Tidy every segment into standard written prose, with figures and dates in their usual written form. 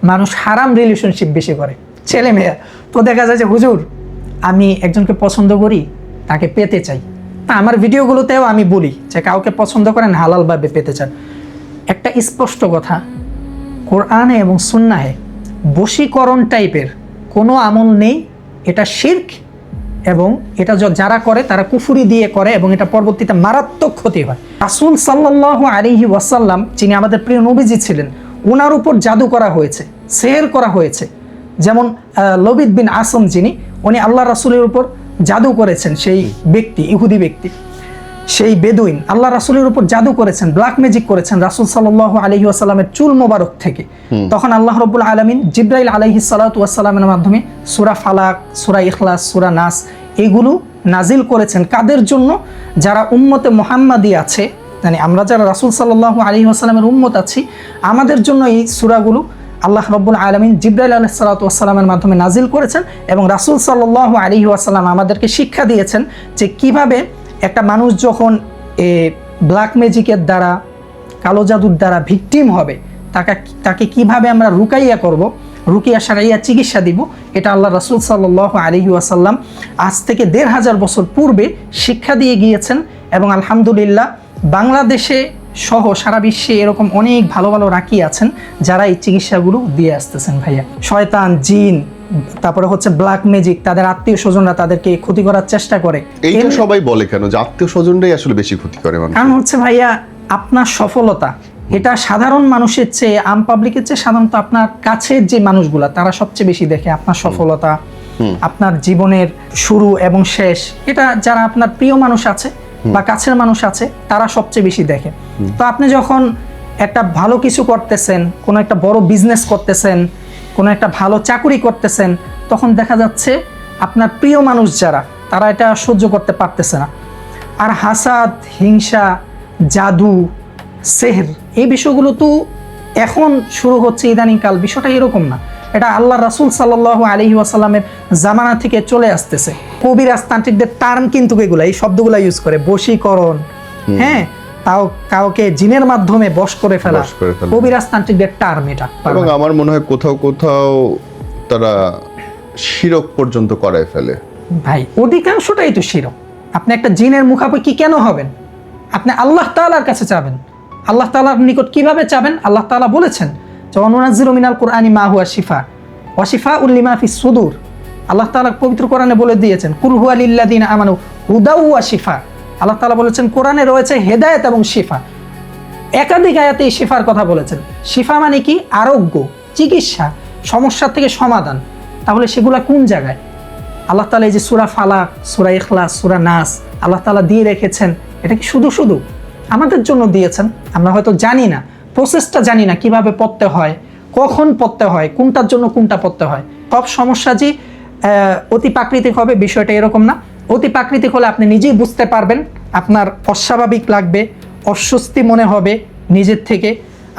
মানুষ হারাম রিলেশনশিপ বেশি করে, ছেলে মেয়ে। তো দেখা যায় যে হুজুর আমি একজনকে পছন্দ করি, তাকে পেতে চাই। তা আমার ভিডিওগুলোতেও আমি বলি যে কাউকে পছন্দ করেন হালালভাবে পেতে চান। একটা স্পষ্ট কথা, কোরআনে এবং সুন্নাহে বশীকরণ টাইপের কোনো আমল নেই, এটা শিরক, এবং এটা যারা করে তারা কুফরি দিয়ে করে, এবং এটা পরবর্তীতে মারাত্মক ক্ষতি হয়। রাসূল সাল্লাল্লাহু আলাইহি ওয়াসাল্লাম, যিনি আমাদের প্রিয় নবীজি ছিলেন, ওনার উপর জাদু করা হয়েছে, সেহের করা হয়েছে। যেমন লবিদ বিন আসম, যিনি উনি আল্লাহ রাসূলের উপর জাদু করেছেন, সেই ব্যক্তি ইহুদি ব্যক্তি, সেই বেদুইন আল্লাহ রাসূলের উপর জাদু করেছেন, ব্ল্যাক ম্যাজিক করেছেন রাসূল সাল্লাল্লাহু আলাইহি ওয়াসাল্লামের চুল মোবারক থেকে। তখন আল্লাহ রাব্বুল আলামিন জিবরাইল আলাইহিস সালাতু ওয়াস সালামের মাধ্যমে সূরা ফালাক, সূরা ইখলাস, সূরা নাস এগুলো নাজিল করেছেন। কাদের জন্য? যারা উম্মতে মুহাম্মাদি আছে, মানে আমরা যারা রাসূল সাল্লাল্লাহু আলাইহি ওয়াসাল্লামের উম্মত আছি, আমাদের জন্য এই সূরাগুলো আল্লাহ রাব্বুল আলামিন জিবরাইল আলাইহিস সালাতু ওয়াস সালামের মাধ্যমে নাজিল করেছেন, এবং রাসূল সাল্লাল্লাহু আলাইহি ওয়াসাল্লাম আমাদেরকে শিক্ষা দিয়েছেন যে কিভাবে একটা মানুষ যখন ব্ল্যাক ম্যাজিকের দ্বারা, কালো জাদুর দ্বারা ভিকটিম হবে, তাকে কিভাবে আমরা রুকাইয়া করব, রুকিয়া শারঈয়া চিকিৎসা দিব, এটা আল্লাহ রাসূল সাল্লাল্লাহু আলাইহি ওয়াসাল্লাম আজ থেকে ১৫০০ বছর পূর্বে শিক্ষা দিয়ে গিয়েছেন। এবং আলহামদুলিল্লাহ বাংলাদেশে সহ সারা বিশ্বে এরকম অনেক ভালো ভালো রাকি আছেন যারা এই চিকিৎসাগুলো দিয়ে আসতেছেন ভাইয়া। শয়তান, জিন, তারপরে হচ্ছে ব্ল্যাক ম্যাজিক, তাদের আত্মীয় স্বজনরা তাদেরকে ক্ষতি করার চেষ্টা করে। এইটা সবাই বলে কেন যে আত্মীয় স্বজনরাই আসলে বেশি ক্ষতি করে মানুষ? কারণ হচ্ছে ভাইয়া, আপনার সফলতা এটা সাধারণ মানুষের চেয়ে, আম পাবলিকের চেয়ে সাধারণত আপনার কাছের যে মানুষগুলা তারা সবচেয়ে বেশি দেখে আপনার সফলতা, আপনার জীবনের শুরু এবং শেষ। এটা যারা আপনার প্রিয় মানুষ আছে বা কাছের মানুষ আছে তারা সবচেয়ে বেশি দেখে। তো আপনি যখন একটা ভালো কিছু করতেছেন, কোনো একটা বড় বিজনেস করতেছেন, কোনো একটা ভালো চাকরি করতেছেন, তখন দেখা যাচ্ছে আপনার প্রিয় মানুষ যারা, তারা এটা সহ্য করতে পারতেছে না। আর হাসাদ, হিংসা, জাদু, সেহর, এই বিষয়গুলো তো এখন শুরু হচ্ছে ইদানিংকাল, বিষয়টা এরকম না। এটা আল্লাহ রাসূল সাল্লাল্লাহু আলাইহি ওয়াসাল্লামের জামানা থেকে চলে আসতেছে। কবিরাজ তান্ত্রিকদের টার্ম কিন্তু এগুলা, এই শব্দগুলা ইউজ করে, বশীকরণ, হ্যাঁ, তাও কাউকে জিনের মাধ্যমে বশ করে ফেলা, কবিরাজ তান্ত্রিকদের টার্ম এটা। এবং আমার মনে হয় কোথাও কোথাও তারা শিরক পর্যন্ত করায় ফেলে ভাই, অধিকাংশটাই তো শিরক। আপনি একটা জিনের মুখাপেক্ষি কেন হবেন? আপনি আল্লাহ তাআলার কাছে চাবেন। আল্লাহ তাআলার নিকট কিভাবে চাবেন? আল্লাহ তাআলা বলেছেন যে ওয়ানুনাজ্জিলু মিনাল কুরআনি মা হুয়া শিফা ওয়া শিফাউল লিমা ফিস সুদূর। আল্লাহ তাআলা পবিত্র কোরআনে বলে দিয়েছেন কুল হুয়া লিল্লাযিনা আমানু হুদাউ ওয়া শিফা। আল্লাহ তাআলা বলেছেন কোরআনে রয়েছে হেদায়েত এবং শিফা। একাধিক আয়াতে এই শিফার কথা বলেছেন। শিফা মানে কি? আরোগ্য, চিকিৎসা, সমস্যা থেকে সমাধান। তাহলে সেগুলা কোন জায়গায়? আল্লাহ তাআলা এই যে সূরা ফালাক, সূরা ইখলাস, সূরা নাস আল্লাহ তাআলা দিয়ে রেখেছেন, এটা কি শুধু শুধু আমাদের জন্য দিয়েছেন? আমরা হয়তো জানি না, প্রসেসটা জানি না কিভাবে পড়তে হয়, কখন পড়তে হয়, কোনটার জন্য কোনটা পড়তে হয়। সব সমস্যা যে অতি প্রাকৃতিক হবে বিষয়টা এরকম না। অতি প্রাকৃতিক হলে আপনি নিজেই বুঝতে পারবেন, আপনার অস্বাভাবিক লাগবে, অস্বস্তি মনে হবে নিজের থেকে,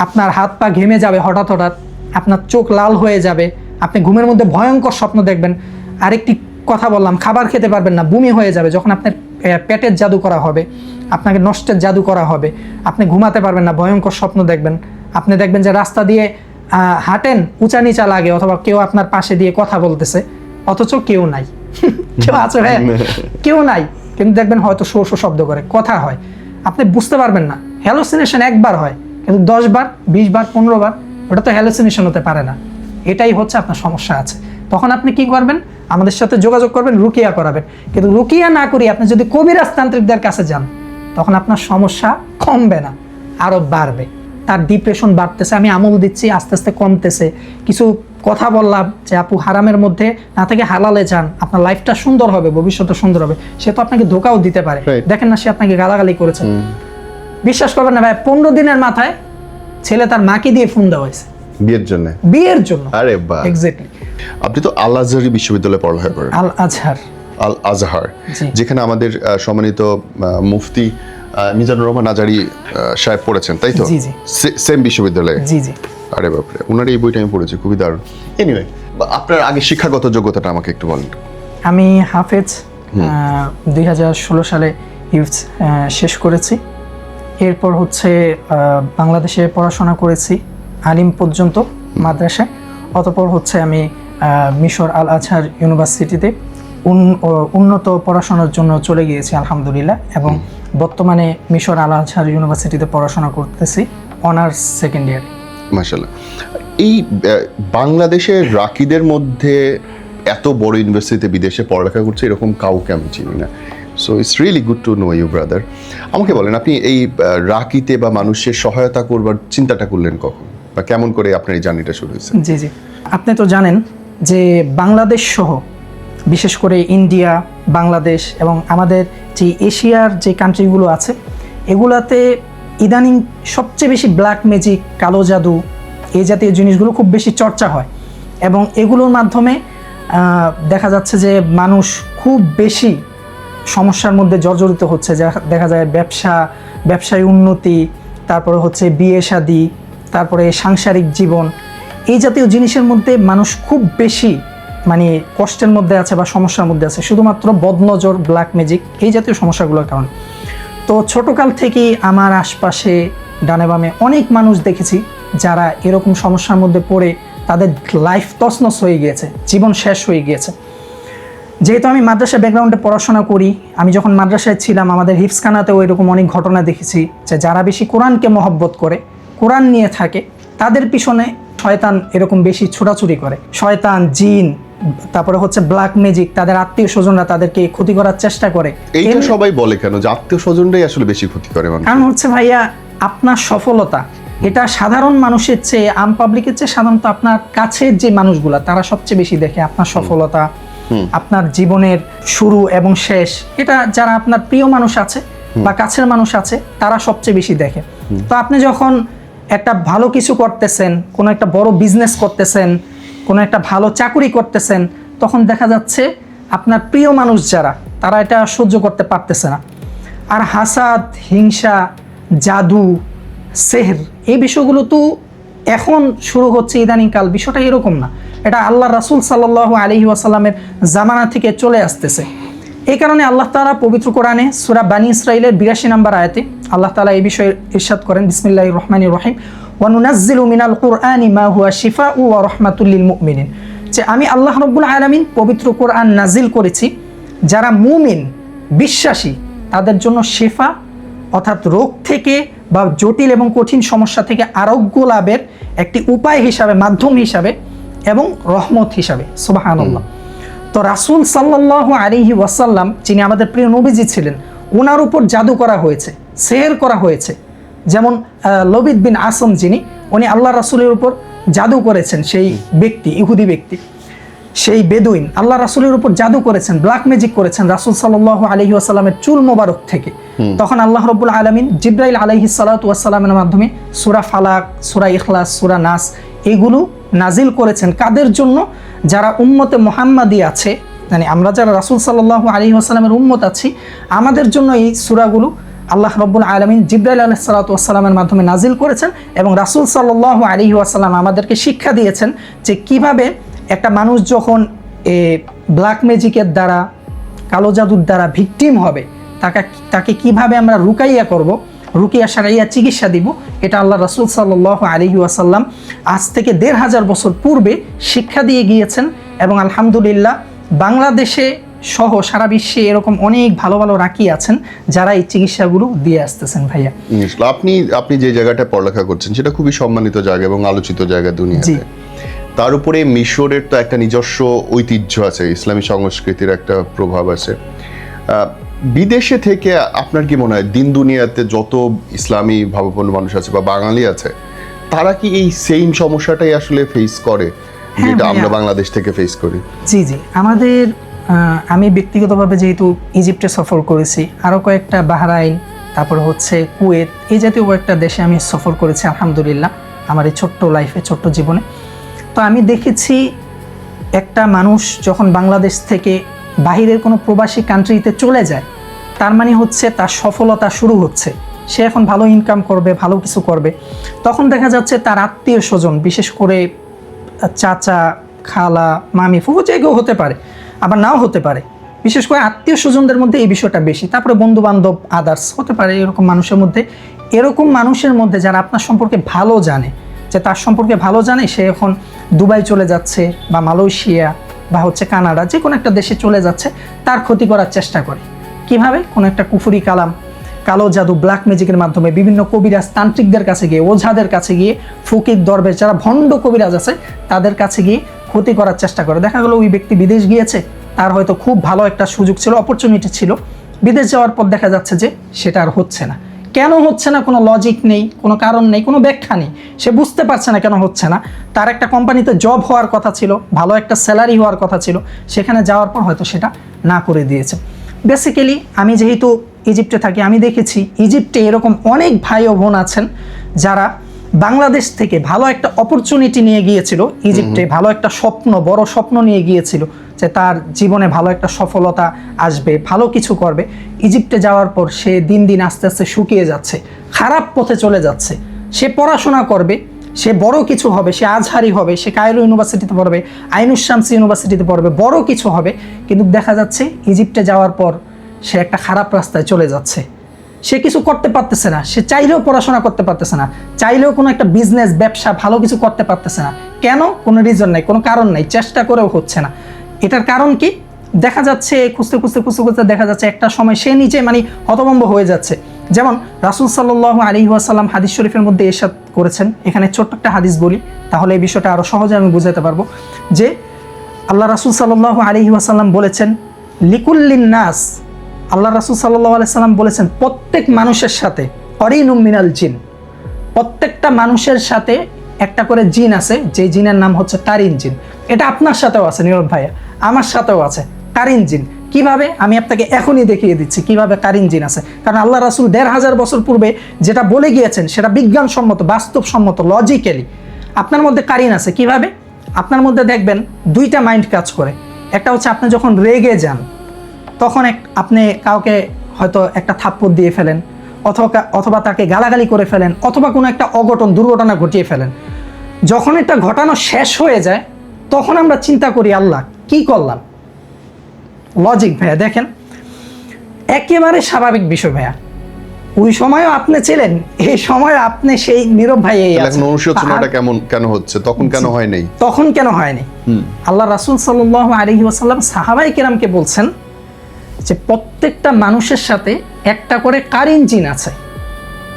আপনার হাত পা ঘেমে যাবে হঠাৎ হঠাৎ, আপনার চোখ লাল হয়ে যাবে, আপনি ঘুমের মধ্যে ভয়ঙ্কর স্বপ্ন দেখবেন। আরেকটি কথা বললাম, খাবার খেতে পারবেন না, বমি হয়ে যাবে। যখন আপনার পেটের জাদু করা হবে, আপনাকে নষ্টের জাদু করা হবে, আপনি ঘুমাতে পারবেন না, ভয়ঙ্কর স্বপ্ন দেখবেন। আপনি দেখবেন যে রাস্তা দিয়ে হাঁটেন, উঁচা নিচা লাগে, অথবা কেউ আপনার পাশে দিয়ে কথা বলতেছে, অথচ কেউ নাই। কেউ আছে ভাই? কেউ নাই, কিন্তু দেখবেন হয়তো শো শো শব্দ করে, কথা হয়, আপনি বুঝতে পারবেন না। হ্যালোসিনেশন একবার হয়, কিন্তু 10 বার, 20 বার, 15 বার ওটা তো হ্যালোসিনেশন হতে পারে না। এটাই হচ্ছে আপনার সমস্যা আছে। তখন আপনি কি করবেন? আমাদের সাথে যোগাযোগ করবেন, রুকিয়া করাবেন। কিন্তু রুকিয়া না করি আপনি যদি কবিরাজ তান্ত্রিকদের কাছে যান, তখন আপনার সমস্যা কমবে না, আরো বাড়বে। তার ডিপ্রেশন বাড়তেছে, আমি আমল দিচ্ছি, আস্তে আস্তে কমতেছে। কিছু কথা বললাম যে আপু হারামের মধ্যে না থেকে হালালে যান, আপনার লাইফটা সুন্দর হবে, ভবিষ্যৎটা সুন্দর হবে, সে তো আপনাকে ধোকাও দিতে পারে। দেখেন না, সে আপনাকে গালাগালি করেছে, বিশ্বাস করবেন না ভাই, 15 দিনের মাথায় ছেলে তার মাকে দিয়ে ফোন দেওয়া হয়েছে বিয়ের জন্য। আরে বাহ, এক্স্যাক্টলি। আপনি তো আল আজহার বিশ্ববিদ্যালয়ে পড়ালেখা করেন। আল আজহার, যেখানে আমাদের সম্মানিত মুফতি মিজানুর রহমান আজারি সাহেব পড়েছেন, তাই তো? সেম বিশ্ববিদ্যালয়ে? জি জি। আরে বাপরে, ওনার এই বইটা আমি পড়েছি, খুবই দারুণ। এনিওয়ে, আপনার আগে শিক্ষাগত যোগ্যতাটা আমাকে একটু বলেন। আমি হাফেজ 2016 সালে হিফজ শেষ করেছি। এরপর হচ্ছে বাংলাদেশে পড়াশোনা করেছি আলিম পর্যন্ত মাদ্রাসায়। অতঃপর হচ্ছে আমি মিশর আল আজহার ইউনিভার্সিটিতে উন্নত পড়াশোনার জন্য চলে গিয়েছি আলহামদুলিল্লাহ, এবং বর্তমানে মিশর আল আজহার ইউনিভার্সিটিতে পড়াশোনা করতেছি অনার্স সেকেন্ড ইয়ার। মাশাআল্লাহ। এই বাংলাদেশের রাকিদের মধ্যে এত বড় ইউনিভার্সিটিতে বিদেশে পড়ালেখা করছে এরকম কাউকে আমি চিনি না। So it's really good to know you brother. আমাকে বলেন, আপনি এই রাকিতে বা মানুষের সহায়তা করবার চিন্তাটা করলেন কখন, বা কেমন করে আপনার এই জার্নিটা শুরু হয়েছে? জি জি, আপনি তো জানেন যে বাংলাদেশ সহ বিশেষ করে ইন্ডিয়া, বাংলাদেশ এবং আমাদের যে এশিয়ার যে কান্ট্রিগুলো আছে এগুলাতে ইদানিং সবচেয়ে বেশি ব্ল্যাক ম্যাজিক, কালো জাদু, এই জাতীয় জিনিসগুলো খুব বেশি চর্চা হয়, এবং এগুলোর মাধ্যমে দেখা যাচ্ছে যে মানুষ খুব বেশি সমস্যার মধ্যে জর্জরিত হচ্ছে। দেখা যায় ব্যবসায় উন্নতি, তারপরে হচ্ছে বিয়ে শাদী, তারপরে সাংসারিক জীবন, এই জাতীয় জিনিসের মধ্যে মানুষ খুব বেশি মানে কষ্টের মধ্যে আছে বা সমস্যার মধ্যে আছে শুধুমাত্র বদনজর, ব্ল্যাক ম্যাজিক, এই জাতীয় সমস্যাগুলোর কারণে। তো ছোটকাল থেকেই আমার আশপাশে ডানে বামে অনেক মানুষ দেখেছি যারা এরকম সমস্যার মধ্যে পড়ে তাদের লাইফ তছনছ হয়ে গিয়েছে, জীবন শেষ হয়ে গিয়েছে। যেহেতু আমি মাদ্রাসা ব্যাকগ্রাউন্ডে পড়াশোনা করি, আমি যখন মাদ্রাসায় ছিলাম আমাদের হিফজখানাতেও এরকম অনেক ঘটনা দেখেছি যে যারা বেশি কোরআনকে মহব্বত করে, কোরআন নিয়ে থাকে, তাদের পিছনে শয়তান এরকম বেশি ছোটাছুটি করে। শয়তান, জিন, তারপরে হচ্ছে ব্ল্যাক ম্যাজিক, তাদের আত্মীয় স্বজনরা তাদেরকে ক্ষতি করার চেষ্টা করে। এইটা সবাই বলে কেন যে আত্মীয় স্বজনরাই আসলে বেশি ক্ষতি করে? কারণ হচ্ছে ভাইয়া, আপনার সফলতা এটা সাধারণ মানুষের চেয়ে, আম পাবলিকের চেয়ে সাধারণত আপনার কাছের যে মানুষগুলা তারা সবচেয়ে বেশি দেখে আপনার সফলতা, আপনার জীবনের শুরু এবং শেষ। এটা যারা আপনার প্রিয় মানুষ আছে বা কাছের মানুষ আছে তারা সবচেয়ে বেশি দেখে। তো আপনি যখন একটা ভালো কিছু করতেছেন, কোনো একটা বড় বিজনেস করতেছেন, কোনো একটা ভালো চাকরি করতেছেন, তখন দেখা যাচ্ছে আপনার প্রিয় মানুষ যারা তারা এটা সহ্য করতে পারতেছে না। আর হাসাদ, হিংসা, জাদু, সেহর, এই বিষয়গুলো তো এখন শুরু হচ্ছে ইদানিংকাল, বিষয়টা এরকম না। এটা আল্লাহ রাসূল সাল্লাল্লাহু আলাইহি ওয়াসাল্লামের জামানা থেকে চলে আসতেছে। এই কারণে আল্লাহ তাআলা পবিত্র কোরআনে সূরা বানী ইসরাঈলের ৮২ নম্বর আয়াতে আল্লাহ তাআলা এই বিষয়ে ইরশাদ করেন, বিসমিল্লাহির রহমানির রহিম, ওয়া নুনাজ্জিলু মিনাল কুরআনি মা হুয়া শিফাউ ওয়া রাহমাতুল লিল মুমিনিন, যে আমি আল্লাহ রাব্বুল আলামিন পবিত্র কোরআন নাজিল করেছি যারা মুমিন, বিশ্বাসী, তাদের জন্য শিফা অর্থাৎ রোগ থেকে বা জটিল এবং কঠিন সমস্যা থেকে আরোগ্য লাভের একটি উপায় হিসাবে, মাধ্যম হিসাবে এবং রহমত হিসাবে। সুবহানাল্লাহ। তো রাসূল সাল্লাল্লাহু আলাইহি ওয়াসাল্লাম, যিনি আমাদের প্রিয় নবীজি ছিলেন, ওনার উপর জাদু করা হয়েছে, সেহর করা হয়েছে। যেমন লবিদ বিন আসম, যিনি উনি আল্লাহ রাসূলের উপর জাদু করেছেন, সেই ব্যক্তি, ইহুদি ব্যক্তি, সেই বেদুইন আল্লাহ রাসূলের উপর জাদু করেছেন, ব্ল্যাক ম্যাজিক করেছেন রাসূল সাল্লাল্লাহু আলাইহি ওয়াসাল্লামের চুল মোবারক থেকে। তখন আল্লাহ রাব্বুল আলামিন জিবরাইল আলাইহিস সালাতু ওয়াস সালামের মাধ্যমে সূরা ফালাক, সূরা ইখলাস, সূরা নাস এগুলো নাজিল করেছেন। কাদের জন্য? যারা উম্মতে মুহাম্মাদি আছে, মানে আমরা যারা রাসূল সাল্লাল্লাহু আলাইহি ওয়াসাল্লামের উম্মত আছি, আমাদের জন্য এই সূরাগুলো আল্লাহ রাব্বুল আলামিন জিবরাইল আলাইহিস সালাতু ওয়াস সালামের মাধ্যমে নাজিল করেছেন, এবং রাসূল সাল্লাল্লাহু আলাইহি ওয়াসাল্লাম আমাদেরকে শিক্ষা দিয়েছেন যে কিভাবে একটা মানুষ যখন ব্ল্যাক ম্যাজিকের দ্বারা, কালো জাদুর দ্বারা ভিকটিম হবে, তাকে কিভাবে আমরা রুকাইয়া করব, রুকিয়া শারাইয়া চিকিৎসা দিব। এটা আল্লাহ রাসূল সাল্লাল্লাহু আলাইহি ওয়াসাল্লাম আজ থেকে ১৫০০ বছর পূর্বে শিক্ষা দিয়ে গিয়েছেন, এবং আলহামদুলিল্লাহ বাংলাদেশে সহ সারা বিশ্বে এরকম অনেক ভালো ভালো রাকি আছেন যারা এই চিকিৎসাগুলো দিয়ে আসতেছেন। ভাইয়া, আপনি যে জায়গাটা পড়ালেখা করছেন সেটা খুবই সম্মানিত জায়গা এবং আলোচিত জায়গা দুনিয়াতে। তার উপরে মিশরের তো একটা নিজস্ব ঐতিহ্য আছে, ইসলামী সংস্কৃতির একটা প্রভাব আছে। বিদেশে থেকে আপনার কি মনে হয় দিন দুনিয়াতে যত ইসলামী ভাবাপন্ন মানুষ আছে বা বাঙালি আছে, তারা কি এই সেম সমস্যাটাই আসলে ফেস করে যেটা আমরা বাংলাদেশ থেকে ফেস করি? জি জি, আমাদের আমি ব্যক্তিগতভাবে যেহেতু ইজিপ্টে সফর করেছি, আরও কয়েকটা বাহরাইন, তারপরে হচ্ছে কুয়েত, এই জাতীয় কয়েকটা দেশে আমি সফর করেছি আলহামদুলিল্লাহ আমার এই ছোট্ট লাইফে, ছোট্ট জীবনে। তো আমি দেখেছি একটা মানুষ যখন বাংলাদেশ থেকে বাহিরের কোনো প্রবাসী কান্ট্রিতে চলে যায়, তার মানে হচ্ছে তার সফলতা শুরু হচ্ছে, সে এখন ভালো ইনকাম করবে, ভালো কিছু করবে। তখন দেখা যাচ্ছে তার আত্মীয় স্বজন, বিশেষ করে চাচা, খালা, মামি, ফুফু, যে কেউ হতে পারে, আবার নাও হতে পারে, বিশেষ করে আত্মীয় স্বজনদের মধ্যে এই বিষয়টা বেশি। তারপরে বন্ধু বান্ধব, আদার্স হতে পারে, এরকম মানুষের মধ্যে যারা আপনার সম্পর্কে ভালো জানে, যে তার সম্পর্কে ভালো জানে, সে এখন দুবাই চলে যাচ্ছে বা মালয়েশিয়া বা হচ্ছে কানাডা, যে কোনো একটা দেশে চলে যাচ্ছে, তার ক্ষতি করার চেষ্টা করে। কিভাবে? কোনো একটা কুফুরি কালাম, কালো জাদু, ব্ল্যাক ম্যাজিকের মাধ্যমে বিভিন্ন কবিরাজ তান্ত্রিকদের কাছে গিয়ে, ওঝাদের কাছে গিয়ে, ফকির দরবেশ যারা ভণ্ড কবিরাজ আছে তাদের কাছে গিয়ে ক্ষতি করার চেষ্টা করে। দেখা গেল ওই ব্যক্তি বিদেশ গিয়েছে, তার হয়তো খুব ভালো একটা সুযোগ ছিল, অপরচুনিটি ছিল, বিদেশ যাওয়ার পর দেখা যাচ্ছে যে সেটা আর হচ্ছে না। কেন হচ্ছে না? কোনো লজিক নেই, কোনো কারণ নেই, কোনো ব্যাখ্যা নেই, সে বুঝতে পারছে না কেন হচ্ছে না। তার একটা কোম্পানিতে জব হওয়ার কথা ছিল, ভালো একটা স্যালারি হওয়ার কথা ছিল, সেখানে যাওয়ার পর হয়তো সেটা না করে দিয়েছে। বেসিক্যালি আমি যেহেতু ইজিপ্টে থাকি, আমি দেখেছি ইজিপ্টে এরকম অনেক ভাই ও বোন আছেন যারা বাংলাদেশ থেকে ভালো একটা অপরচুনিটি নিয়ে গিয়েছিল ইজিপ্টে, ভালো একটা স্বপ্ন, বড় স্বপ্ন নিয়ে গিয়েছিল যে তার জীবনে ভালো একটা সফলতা আসবে, ভালো কিছু করবে। ইজিপ্টে যাওয়ার পর সে দিন দিন আস্তে আস্তে শুকিয়ে যাচ্ছে, খারাপ পথে চলে যাচ্ছে। সে পড়াশোনা করবে, সে বড় কিছু হবে, সে আজহারি হবে, সে কায়রো ইউনিভার্সিটিতে পড়বে, আইনুস শামসি ইউনিভার্সিটিতে পড়বে, বড় কিছু হবে। কিন্তু দেখা যাচ্ছে ইজিপ্টে যাওয়ার পর সে একটা খারাপ রাস্তায় চলে যাচ্ছে। সে কিছু করতে পারতেছে না, সে চাইলেও পড়াশোনা করতে পারতেছে না, চাইলেও কোনো একটা বিজনেস, ব্যবসা, ভালো কিছু করতে পারতেছে না। কেন? কোনো রিজন নাই, কোনো কারণ নাই, চেষ্টা করেও হচ্ছে না। এটার কারণ কি? দেখা যাচ্ছে খুঁজতে খুঁজতে খুঁজতে খুঁজতে দেখা যাচ্ছে একটা সময় সে নিজে হতভম্ব হয়ে যাচ্ছে। যেমন রাসূল সাল্লাল্লাহু আলাইহি ওয়াসাল্লাম হাদিস শরীফের মধ্যে ইরশাদ করেছেন, এখানে ছোট্ট একটা হাদিস বলি তাহলে এই বিষয়টা আরও সহজে আমি বুঝাতে পারবো, যে আল্লাহ রাসূল সাল্লাল্লাহু আলাইহি ওয়াসাল্লাম বলেছেন, লিকুল্লিন নাস, আল্লাহ রাসূল সাল্লাল্লাহু আলাইহি ওয়াসাল্লাম বলেছেন প্রত্যেক মানুষের সাথে করিনুম মিনাল জিন, প্রত্যেকটা মানুষের সাথে একটা করে জিন আছে, যে জিনের নাম হচ্ছে কারিন জিন। এটা আপনার সাথেও আছে নীরব ভাইয়া, আমার সাথেও আছে কারিন জিন। কিভাবে? আমি আপনাকে এখনই দেখিয়ে দিচ্ছি কিভাবে কারিন জিন আছে। কারণ আল্লাহ রাসূল ১৫০০ বছর পূর্বে যেটা বলে গিয়েছেন সেটা বিজ্ঞানসম্মত, বাস্তবসম্মত, লজিক্যালি আপনার মধ্যে কারিন আছে। কিভাবে? আপনার মধ্যে দেখবেন দুইটা মাইন্ড কাজ করে। একটা হচ্ছে আপনি যখন রেগে যান তখন আপনি কাউকে হয়তো একটা থাপ্পড় দিয়ে ফেলেন, অথবা তাকে গালাগালি করে ফেলেন, অথবা কোনো একটা অঘটন, দুর্ঘটনা ঘটিয়ে ফেলেন। যখন এটা ঘটানো শেষ হয়ে যায় তখন আমরা চিন্তা করি, আল্লাহ কি করলাম। লজিক ভাইয়া, দেখেন একেবারে স্বাভাবিক বিষয় ভাইয়া। ওই সময়ও আপনি ছিলেন, এই সময় আপনি সেই নীরব ভাই অনুশোচনাটা কেন হচ্ছে, তখন কেন হয় নাই, তখন কেন হয়নি? আল্লাহ রাসূল সাল্লাল্লাহু আলাইহি ওয়াসাল্লাম সাহাবায়ে কেরামকে বলছেন যে প্রত্যেকটা মানুষের সাথে একটা করে কারিন জিন আছে।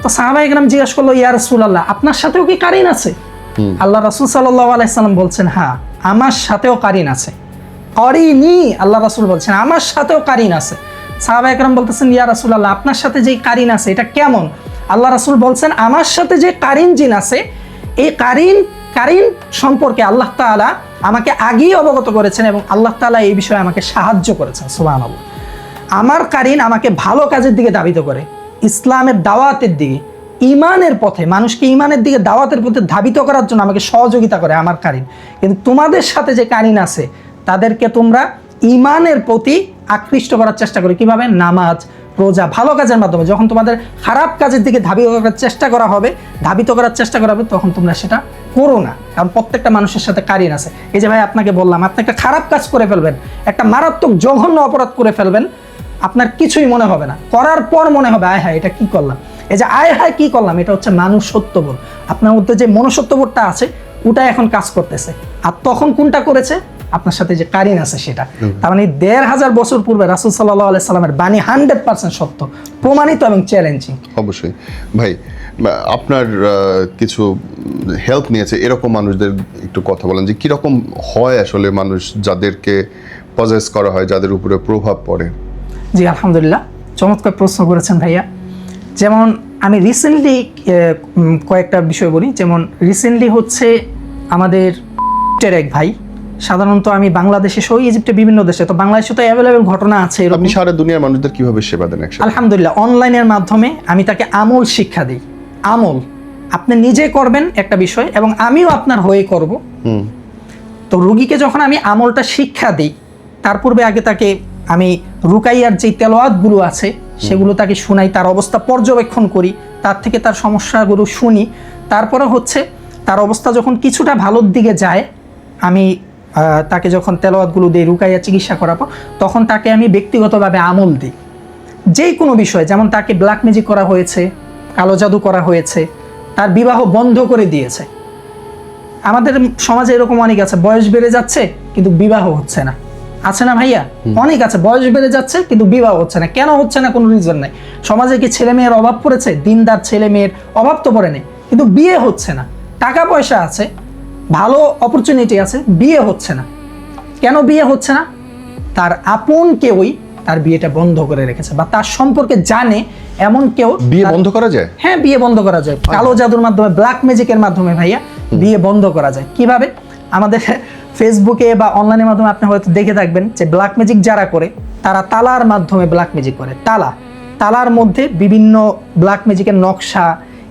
তো সাহাবায়ে কেরাম জিজ্ঞাসা করলো, ইয়া রাসূলুল্লাহ আপনার সাথেও কি কারিন আছে? আল্লাহ রাসূল সাল্লাল্লাহু আলাইহি ওয়াসাল্লাম বলছেন, হ্যাঁ আমার সাথেও কারিন আছে। কারিনি, আল্লাহ রাসূল বলছেন আমার সাথেও কারিন আছে। সাহাবায়ে কেরাম বলতেছেন, ইয়া রাসূলুল্লাহ আপনার সাথে যে কারিন আছে এটা কেমন? আল্লাহ রাসূল বলছেন, আমার সাথে যে কারিন জিন আছে, এই কারিন সম্পর্কে আল্লাহ তাআলা আমাকে আগেই অবগত করেছেন এবং আল্লাহ তাআলা এই বিষয়ে আমাকে সাহায্য করেছেন। সুবহানাল্লাহ। আমার কারিন আমাকে ভালো কাজের দিকে ধাবিত করে, ইসলামের দাওয়াতের দিকে, ইমানের পথে, মানুষকে ইমানের দিকে দাওয়াতের পথে ধাবিত করার জন্য আমাকে সহযোগিতা করে আমার কারিন। কিন্তু তোমাদের সাথে যে কারিন আছে তাদেরকে তোমরা ইমানের প্রতি আকৃষ্ট করার চেষ্টা করো। কিভাবে? নামাজ, রোজা, ভালো কাজের মাধ্যমে। যখন তোমাদের খারাপ কাজের দিকে ধাবিত করার চেষ্টা করা হবে তখন তোমরা সেটা করো না। কারণ প্রত্যেকটা মানুষের সাথে কারিন আছে। এই যে ভাই আপনাকে বললাম, আপনি একটা খারাপ কাজ করে ফেলবেন, একটা মারাত্মক জঘন্য অপরাধ করে ফেলবেন, আপনার কিছুই মনে হবে না, করার পর মনে হবে আয় হায় এটা কি করলাম। এই যে আয় হায় কি করলাম, এটা হচ্ছে মানুষত্ববোধ। আপনার মধ্যে যে মনুষ্যত্ববোধটা আছে ওটা এখন কাজ করতেছে। আর তখন কোনটা করেছে? আপনার সাথে যে কারিন আছে সেটা। তার মানে ১৫০০ বছর পূর্বে রাসূল সাল্লাল্লাহু আলাইহি সাল্লামের বাণী 100% সত্য, প্রমাণিত এবং চ্যালেঞ্জিং। অবশ্যই ভাই, আপনার কিছু হেল্প নিয়েছে এরকম মানুষদের একটু কথা বলেন যে কিরকম হয় আসলে মানুষ যাদেরকে পজেস করা হয়, যাদের উপরে প্রভাব পড়ে। জি আলহামদুলিল্লাহ, চমৎকার প্রশ্ন করেছেন ভাইয়া। যেমন আমি রিসেন্টলি কয়েকটা বিষয় বলি। যেমন রিসেন্টলি হচ্ছে আমাদের এক ভাই, সাধারণত আমি বাংলাদেশে সহ ইজিপ্টে বিভিন্ন দেশে, তো বাংলাদেশে তো অ্যাভেলেবেল ঘটনা আছে। আপনি সারা দুনিয়ার মানুষদের কিভাবে সেবা দেন? আলহামদুলিল্লাহ, অনলাইনের মাধ্যমে আমি তাকে আমল শিক্ষা দিই। আমল আপনি নিজে করবেন একটা বিষয় এবং আমিও আপনার হয়ে করব। তো রুগীকে যখন আমি আমলটা শিক্ষা দিই, তার পূর্বে আগে তাকে আমি রুকাইয়ার যে তেলাওয়াতগুলো আছে সেগুলো তাকে শোনাই, তার অবস্থা পর্যবেক্ষণ করি, তার থেকে তার সমস্যাগুলো শুনি। তারপরে হচ্ছে তার অবস্থা যখন কিছুটা ভালোর দিকে যায়, আমি তাকে যখন তেলাওয়াতগুলো দিই, রুকাইয়া চিকিৎসা করার পর, তখন তাকে আমি ব্যক্তিগতভাবে আমল দিই যে কোনো বিষয়ে। যেমন তাকে ব্ল্যাক ম্যাজিক করা হয়েছে, কালো জাদু করা হয়েছে, তার বিবাহ বন্ধ করে দিয়েছে, আমাদের সমাজে এরকম অনেক আছে, বয়স বেড়ে যাচ্ছে কিন্তু বিবাহ হচ্ছে না, আছে না ভাইয়া? অনেক আছে, বয়স বেড়ে যাচ্ছে কিন্তু বিবাহ হচ্ছে না। কেন হচ্ছে না? কোনো রিজন নাই। সমাজে কি ছেলে মেয়ের অভাব পড়েছে? দিনদার ছেলে মেয়ের অভাব তো পড়ে নেই, কিন্তু বিয়ে হচ্ছে না। টাকা পয়সা আছে, ভালো অপরচুনিটি আছে, বিয়ে হচ্ছে না। কেন বিয়ে হচ্ছে না? তার আপন কেউই তার বিয়েটা বন্ধ করে রেখেছে, বা তার সম্পর্কে জানে এমন কেউ। বিয়ে বন্ধ করা যায়? হ্যাঁ, বিয়ে বন্ধ করা যায় কালো জাদুর মাধ্যমে, ব্ল্যাক ম্যাজিকের মাধ্যমে ভাইয়া বিয়ে বন্ধ করা যায়। কিভাবে? আমাদের ফেসবুকে বা অনলাইনের মাধ্যমে আপনি হয়তো দেখে থাকবেন যে ব্ল্যাক ম্যাজিক যারা করে তারা তালার মাধ্যমে ব্ল্যাক ম্যাজিক করে। তালার মধ্যে বিভিন্ন ব্ল্যাক ম্যাজিকের নকশা,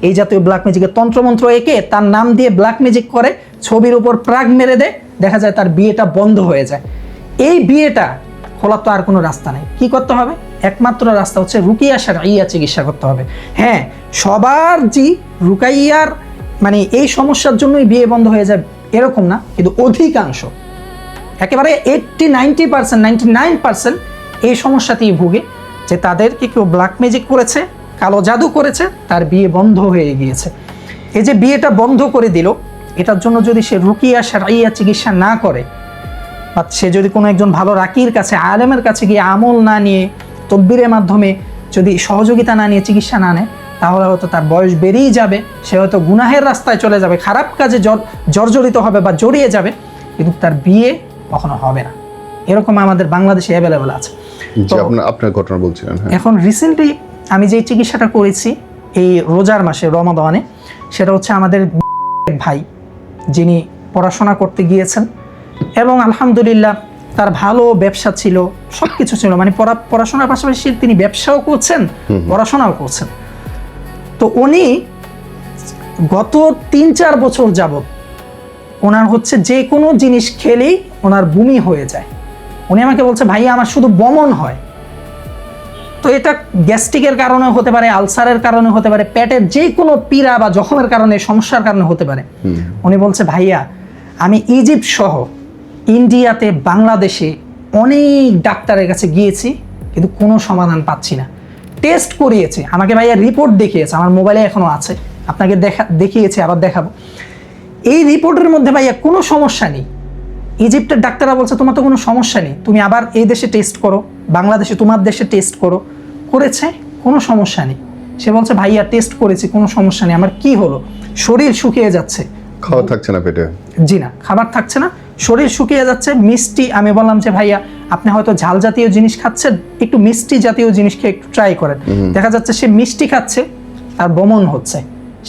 এই জাতীয় ব্ল্যাক ম্যাজিকের তন্ত্রমন্ত্র এঁকে তার নাম দিয়ে ব্ল্যাক ম্যাজিক করে, ছবির উপর প্রাগ মেরে দেয়, দেখা যায় তার বিয়েটা বন্ধ হয়ে যায়। এই বিয়েটা খোলার তো আর কোনো রাস্তা নেই। কি করতে হবে? একমাত্র রাস্তা হচ্ছে রুকিয়া শারঈয়া চিকিৎসা করতে হবে। হ্যাঁ, সবার রুকাইয়ার মানে এই সমস্যার জন্যই বিয়ে বন্ধ হয়ে যায় এরকম না, কিন্তু অধিকাংশ, একেবারে 80-90%, 99% এই সমস্যাতেই ভুগে, যে তাদেরকে কেউ ব্ল্যাক ম্যাজিক করেছে, কালো জাদু করেছে, তার বিয়ে বন্ধ হয়ে গিয়েছে। এই যে বিয়েটা বন্ধ করে দিল, এটার জন্য যদি সে রুকিয়া শারঈয়া চিকিৎসা না করে, বা সে যদি কোনো একজন ভালো রাকির কাছে, আলেমের কাছে গিয়ে আমল না নিয়ে, তদবিরের মাধ্যমে যদি সহযোগিতা না নিয়ে চিকিৎসা না নেয়, তাহলে হয়তো তার বয়স বেড়েই যাবে, সে হয়তো গুনাহের রাস্তায় চলে যাবে, খারাপ কাজে জর্জরিত হবে বা জড়িয়ে যাবে, কিন্তু তার বিয়ে কখনো হবে না। এরকম আমাদের বাংলাদেশে অ্যাভেলেবেল আছে। আপনার ঘটনা বলছিলেন। এখন রিসেন্টলি আমি যে চিকিৎসাটা করেছি এই রোজার মাসে রমাদানে, সেটা হচ্ছে আমাদের ভাই, যিনি পড়াশোনা করতে গিয়েছেন এবং আলহামদুলিল্লাহ তার ভালো ব্যবসা ছিল, সবকিছু ছিল, মানে পড়াশোনার পাশাপাশি তিনি ব্যবসাও করছেন, পড়াশোনাও করছেন। তো উনি গত 3-4 বছর যাবত ওনার হচ্ছে যে কোনো জিনিস খেলেই ওনার বমি হয়ে যায়। উনি আমাকে বলছে, ভাই আমার শুধু বমন হয়। তো এটা গ্যাস্ট্রিকের কারণে হতে পারে, আলসারের কারণে হতে পারে, পেটের যে কোনো পীড়া বা জখমের কারণে, সমস্যার কারণে হতে পারে। উনি বলছে, ভাইয়া আমি ইজিপ্ট সহ ইন্ডিয়াতে, বাংলাদেশে অনেক ডাক্তারের কাছে গিয়েছি, কিন্তু কোনো সমাধান পাচ্ছি না। টেস্ট করিয়েছে, আমাকে ভাইয়া রিপোর্ট দেখিয়েছে, আমার মোবাইলে এখনো আছে, আপনাকে দেখিয়েছে, আবার দেখাবো। এই রিপোর্টের মধ্যে ভাইয়া কোনো সমস্যা নেই। ইজিপ্টের ডাক্তাররা বলছে তোমার তো কোনো সমস্যা নেই, তুমি আবার এই দেশে টেস্ট করো, বাংলাদেশে তোমার দেশে টেস্ট করো। করেছে, কোনো সমস্যা নেই। সে বলছে, ভাইয়া টেস্ট করেছি, কোনো সমস্যা নেই, আমার কি হলো? শরীর শুকিয়ে যাচ্ছে, খাবার থাকছে না পেটে। জি না, খাবার থাকছে না, শরীর শুকিয়ে যাচ্ছে। মিষ্টি, আমি বললাম যে ভাইয়া আপনি হয়তো ঝাল জাতীয় জিনিস খাচ্ছেন, একটু মিষ্টি জাতীয় জিনিস খেয়ে একটু ট্রাই করেন। দেখা যাচ্ছে সে মিষ্টি খাচ্ছে, তার বমন হচ্ছে,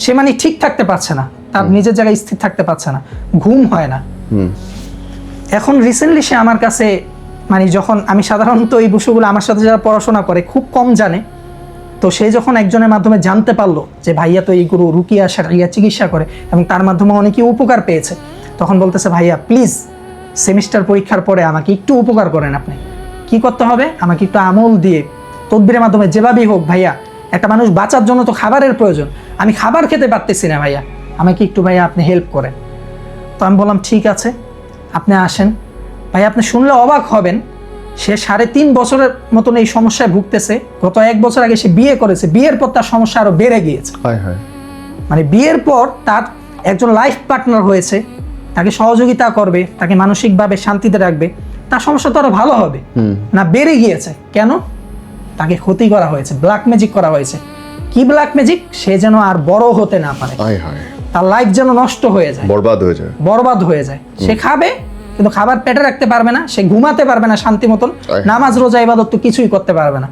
সে মানে ঠিক থাকতে পারছে না, তার নিজের জায়গায় স্থির থাকতে পারছে না, ঘুম হয় না। এখন রিসেন্টলি সে আমার কাছে, মানে যখন আমি সাধারণত এই বিষয়গুলো আমার সাথে যারা পড়াশোনা করে খুব কম জানে, তো সে যখন একজনের মাধ্যমে জানতে পারলো যে ভাইয়া তো এইগুলো রুকিয়া শারঈয়া চিকিৎসা করে এবং তার মাধ্যমে অনেকে উপকার পেয়েছে, তখন বলতেছে, ভাইয়া প্লিজ সেমিস্টার পরীক্ষার পরে আমাকে একটু উপকার করেন। আপনি কি করতে হবে? আমাকে একটু আমল দিয়ে, তদবিরের মাধ্যমে, যেভাবেই হোক ভাইয়া, একটা মানুষ বাঁচার জন্য তো খাবারের প্রয়োজন, আমি খাবার খেতে পারতেছি না ভাইয়া, আমাকে একটু ভাইয়া আপনি হেল্প করেন। তো আমি বললাম ঠিক আছে, আপনি আসেন। ভাই আপনি শুনলে অবাক হবেন, সে 3.5 বছরের মতন এই সমস্যায় ভুগতেছে। গত 1 বছর আগে সে বিয়ে করেছে, বিয়ের পর তার সমস্যা আরো বেড়ে গিয়েছে। মানে বিয়ের পর তার একজন লাইফ পার্টনার হয়েছে, তাকে সহযোগিতা করবে, তাকে মানসিকভাবে শান্তিতে রাখবে, তার সমস্যা তো আরো ভালো হবে না, বেড়ে গিয়েছে। কেন? তাকে ক্ষতি করা হয়েছে, ব্ল্যাক ম্যাজিক করা হয়েছে। কি ব্ল্যাক ম্যাজিক? সে যেন আর বড় হতে না পারে, তার লাইফ যেন নষ্ট হয়ে যায়, বরবাদ হয়ে যায়। সে খাবে কিন্তু খাবার পেটে রাখতে পারবে না, সে ঘুমাতে পারবে না শান্তি মতন, নামাজ রোজা ইবাদত তো কিছুই করতে পারবে না।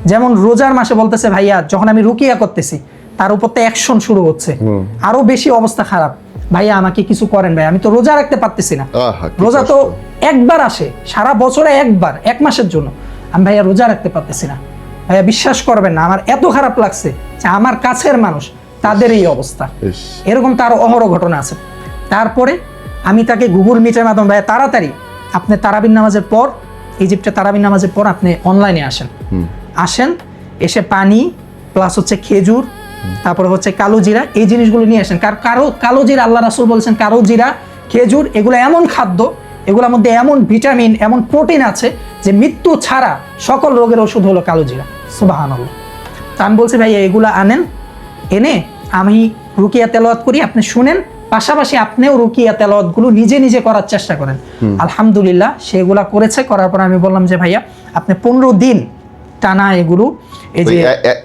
যেমন রোজার মাসে বলতেছে, ভাইয়া যখন আমি রুকিয়া করতেছি তার উপর তো অ্যাকশন শুরু হচ্ছে, আরো বেশি অবস্থা খারাপ, ভাইয়া আমাকে কিছু করেন ভাই, আমি তো রোজা রাখতে পারতেছি না। রোজা তো একবার আসে সারা বছরে, একবার 1 মাসের জন্য, আমি ভাইয়া রোজা রাখতে পারতেছি না। ভাইয়া বিশ্বাস করবেন না, আমার এত খারাপ লাগছে যে আমার কাছের মানুষ তাদের এই অবস্থা। এরকম তার অহরহ ঘটনা আছে। তারপরে আমি তাকে গুগল মিটের মাধ্যমে, ভাইয়া তাড়াতাড়ি আপনি তারাবির নামাজের পর, ইজিপ্টে তারাবির নামাজের পর আপনি অনলাইনে আসেন, এসে পানি প্লাস হচ্ছে খেজুর, তারপরে হচ্ছে কালো জিরা, এই জিনিসগুলো নিয়ে আসেন। কালো জিরা, আল্লাহ রাসূল বলছেন কালো জিরা, খেজুর, এগুলো এমন খাদ্য, এগুলোর মধ্যে এমন ভিটামিন, এমন প্রোটিন আছে যে মৃত্যু ছাড়া সকল রোগের ওষুধ হলো কালো জিরা। সুবহানাল্লাহ। তা আমি বলছি, ভাইয়া এগুলো আনেন, এনে আমি রুকিয়া তেলাওয়াত করি, আপনি শুনেন, পাশাপাশি আপনিও রুকিয়া তেলাওয়াতগুলো নিজে নিজে করার চেষ্টা করেন। আলহামদুলিল্লাহ সেগুলা করেছে, করার পর আমি বললাম যে ভাইয়া আপনি 15 দিন টানা এগুলো এই যে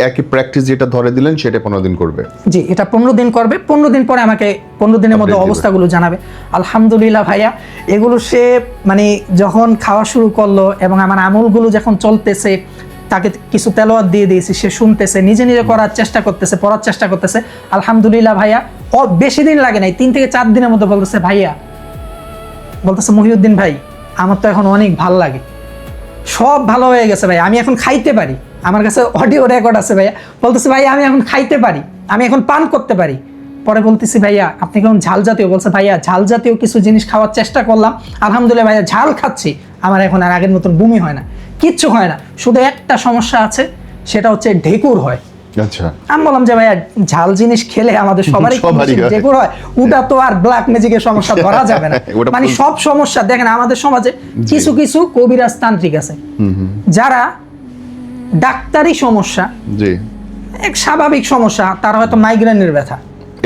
একই প্র্যাকটিস যেটা ধরে দিলেন সেটা 15 দিন করবে। জি, এটা 15 দিন করবে, 15 দিন পরে আমাকে 15 দিনের মধ্যে অবস্থাগুলো জানাবে। আলহামদুলিল্লাহ ভাইয়া এগুলো সে মানে যখন খাওয়া শুরু করলো এবং আমার আমলগুলো যখন চলতেছে, তাকে কিছু তেলাওয়াত দিয়ে দিয়েছি, সে শুনতেছে, নিজে নিজে করার চেষ্টা করতেছে, পড়ার চেষ্টা করতেছে। আলহামদুলিল্লাহ ভাইয়া বেশি দিন লাগে নাই, 3 থেকে 4 দিনের মধ্যে বলতেছে ভাইয়া, বলতেছে মহিউদ্দিন ভাই আমার তো এখন অনেক ভাল লাগে, সব ভালো হয়ে গেছে ভাই, আমি এখন খাইতে পারি, আমার কাছে অডিও রেকর্ড আছে ভাইয়া, বলতেছে ভাইয়া আমি এখন খাইতে পারি, আমি এখন পান করতে পারি। পরে বলতেছি ভাইয়া আপনি কেমন ঝাল জাতীয়, বলছে ভাইয়া ঝাল জাতীয় কিছু জিনিস খাওয়ার চেষ্টা করলাম, আলহামদুলিল্লাহ ভাইয়া ঝাল খাচ্ছি, আমার এখন আর আগের মতন বমি হয় না, কিচ্ছু হয় না, শুধু একটা সমস্যা আছে, সেটা হচ্ছে ঢেকুর হয়। আচ্ছা, আমি বললাম যে ভাইয়া ঝাল জিনিস খেলে আমাদের সবারই ঢেকুর হয়, ওটা তো আর ব্ল্যাক ম্যাজিকের সমস্যা ধরা যাবে না। মানে সব সমস্যা দেখেন আমাদের সমাজে কিছু কিছু কবিরাজ তান্ত্রিক আছে যারা ডাক্তারি সমস্যা, এক স্বাভাবিক সমস্যা, তার হয়তো মাইগ্রেনের ব্যথা,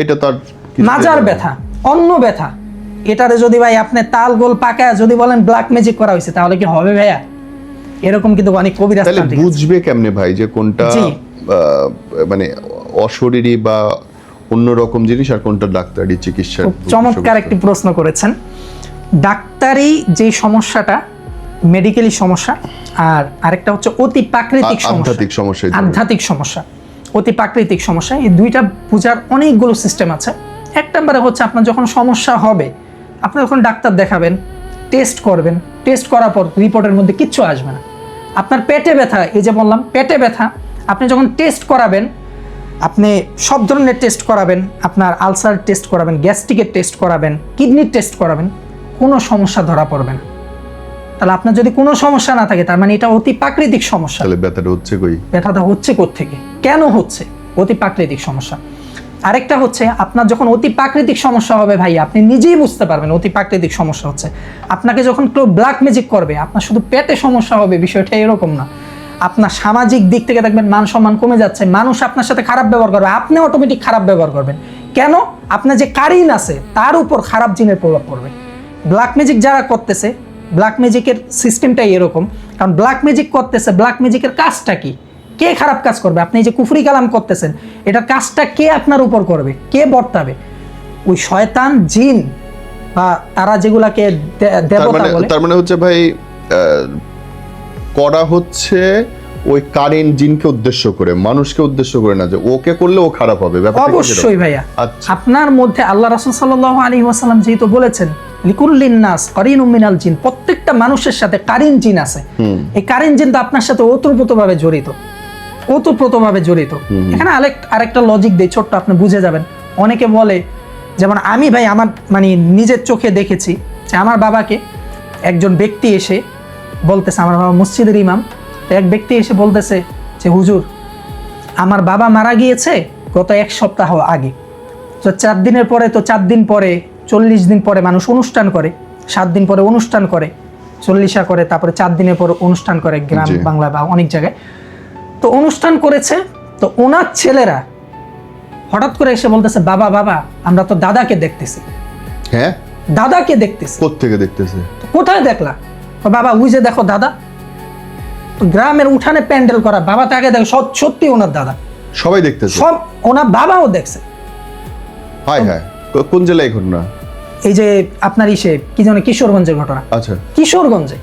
এটা তার মাজার ব্যথা, অন্য ব্যথা, এটারে যদি ভাই আপনি তাল গোল পাকায় যদি বলেন ব্ল্যাক ম্যাজিক করা হয়েছে, তাহলে কি হবে ভাইয়া? এরকম কিন্তু অনেক কবিরাজ তান্ত্রিক বুঝবে কেমনে ভাই যে কোনটা মানে অশরীরী বা অন্যরকম জিনিস আর কোনটা ডাক্তারি চিকিৎসা? চমৎকার একটি প্রশ্ন করেছেন। ডাক্তারি যে সমস্যাটা মেডিকেলি সমস্যা, আর আরেকটা হচ্ছে অতি প্রাকৃতিক সমস্যা, আধ্যাত্মিক সমস্যা, অতি প্রাকৃতিক সমস্যা। এই দুইটা বোঝার অনেকগুলো সিস্টেম আছে। এক নম্বরে হচ্ছে আপনার যখন সমস্যা হবে, আপনি যখন ডাক্তার দেখাবেন, টেস্ট করবেন, টেস্ট করার পর রিপোর্টের মধ্যে কিচ্ছু আসবে না। আপনার পেটে ব্যথা, এই যে বললাম পেটে ব্যথা, আপনি যখন টেস্ট করাবেন, আপনি সব ধরনের টেস্ট করাবেন, আপনার আলসার টেস্ট করাবেন, গ্যাস্ট্রিকের টেস্ট করাবেন, কিডনির টেস্ট করাবেন, কোনো সমস্যা ধরা পড়বে না। তাহলে আপনার যদি কোনো সমস্যা না থাকে, তার মানে এটা অতি প্রাকৃতিক সমস্যা। তাহলে ব্যথাটা হচ্ছে কই? ব্যথাটা হচ্ছে কোত্থেকে, কেন হচ্ছে? অতি প্রাকৃতিক সমস্যা। আরেকটা হচ্ছে আপনার যখন অতি প্রাকৃতিক সমস্যা হবে ভাই, আপনি নিজেই বুঝতে পারবেন অতি প্রাকৃতিক সমস্যা হচ্ছে। আপনাকে যখন কেউ ব্ল্যাক ম্যাজিক করবে, আপনার শুধু পেটে সমস্যা হবে, বিষয়টা এরকম না। আপনার সামাজিক দিক থেকে দেখবেন মান সম্মান কমে যাচ্ছে, মানুষ আপনার সাথে খারাপ ব্যবহার করবে, আপনি অটোমেটিক খারাপ ব্যবহার করবেন। কেন? আপনার যে কারিন আছে তার উপর খারাপ জিনের প্রভাব পড়বে। ব্ল্যাক ম্যাজিক যারা করতেছে, ব্ল্যাক ম্যাজিকের সিস্টেমটাই এরকম, কারণ ব্ল্যাক ম্যাজিক করতেছে, ব্ল্যাক ম্যাজিকের কাজটা কি? কে খারাপ কাজ করবে? আপনি যে কুফরি কালাম করতেছেন, এটার কাজটা কে আপনার উপর করবে, কে বর্তাবে? ওই শয়তান জিন বা তারা যেগুলাকে দেবতা বলে। তার মানে হচ্ছে ভাই করা হচ্ছে ওই কারিন জিনকে উদ্দেশ্য করে, মানুষকে উদ্দেশ্য করে না যে ওকে করলে ও খারাপ হবে। অবশ্যই ভাইয়া, আপনার মধ্যে আল্লাহ রাসূল সাল্লাল্লাহু আলাইহি ওয়াসাল্লাম যেহেতু বলেছেন লিকুল্লিন নাস কারিনুম মিনাল জিন, প্রত্যেকটা মানুষের সাথে কারিন জিন আছে। এই কারিন জিন তো আপনার সাথে ওতপ্রোতভাবে জড়িত, ওতপ্রোতভাবে জড়িত। এখানে আরেকটা লজিক দেই ছোট্ট, আপনি বুঝে যাবেন। অনেকে বলে, যেমন আমি ভাই আমার মানে নিজের চোখে দেখেছি যে আমার বাবাকে একজন ব্যক্তি এসে বলতেছে, আমার বাবা মসজিদের ইমাম, তো এক ব্যক্তি এসে বলতেছে যে হুজুর আমার বাবা মারা গিয়েছে গত 1 সপ্তাহ আগে, তো 4 দিনের পরে, তো 4 দিন পরে 40 দিন পরে মানুষ অনুষ্ঠান করে, 7 দিন পরে অনুষ্ঠান করে, 40 করে, তারপরে 4 দিনের পর অনুষ্ঠান করে গ্রাম বাংলা বা অনেক জায়গায়। তো অনুষ্ঠান করেছে, তো ওনার ছেলেরা হঠাৎ করে এসে বলতেছে বাবা বাবা আমরা তো দাদাকে দেখতেছি। হ্যাঁ, দাদাকে দেখতেছি। কোত্থেকে দেখতেছে? কোথায় দেখলা? বাবা ওই যে দেখো দাদা। তো গ্রামের উঠানে প্যান্ডেল করা, বাবা তাকে দেখো, সত্যি ওনার দাদা, সবাই দেখতেছে, সব ওনার বাবাও দেখছে। হায় হায়, কোন জেলায় ঘটনা? এই যে আপনার ইসে কি জানে কিশোরগঞ্জের ঘটনা। আচ্ছা, কিশোরগঞ্জে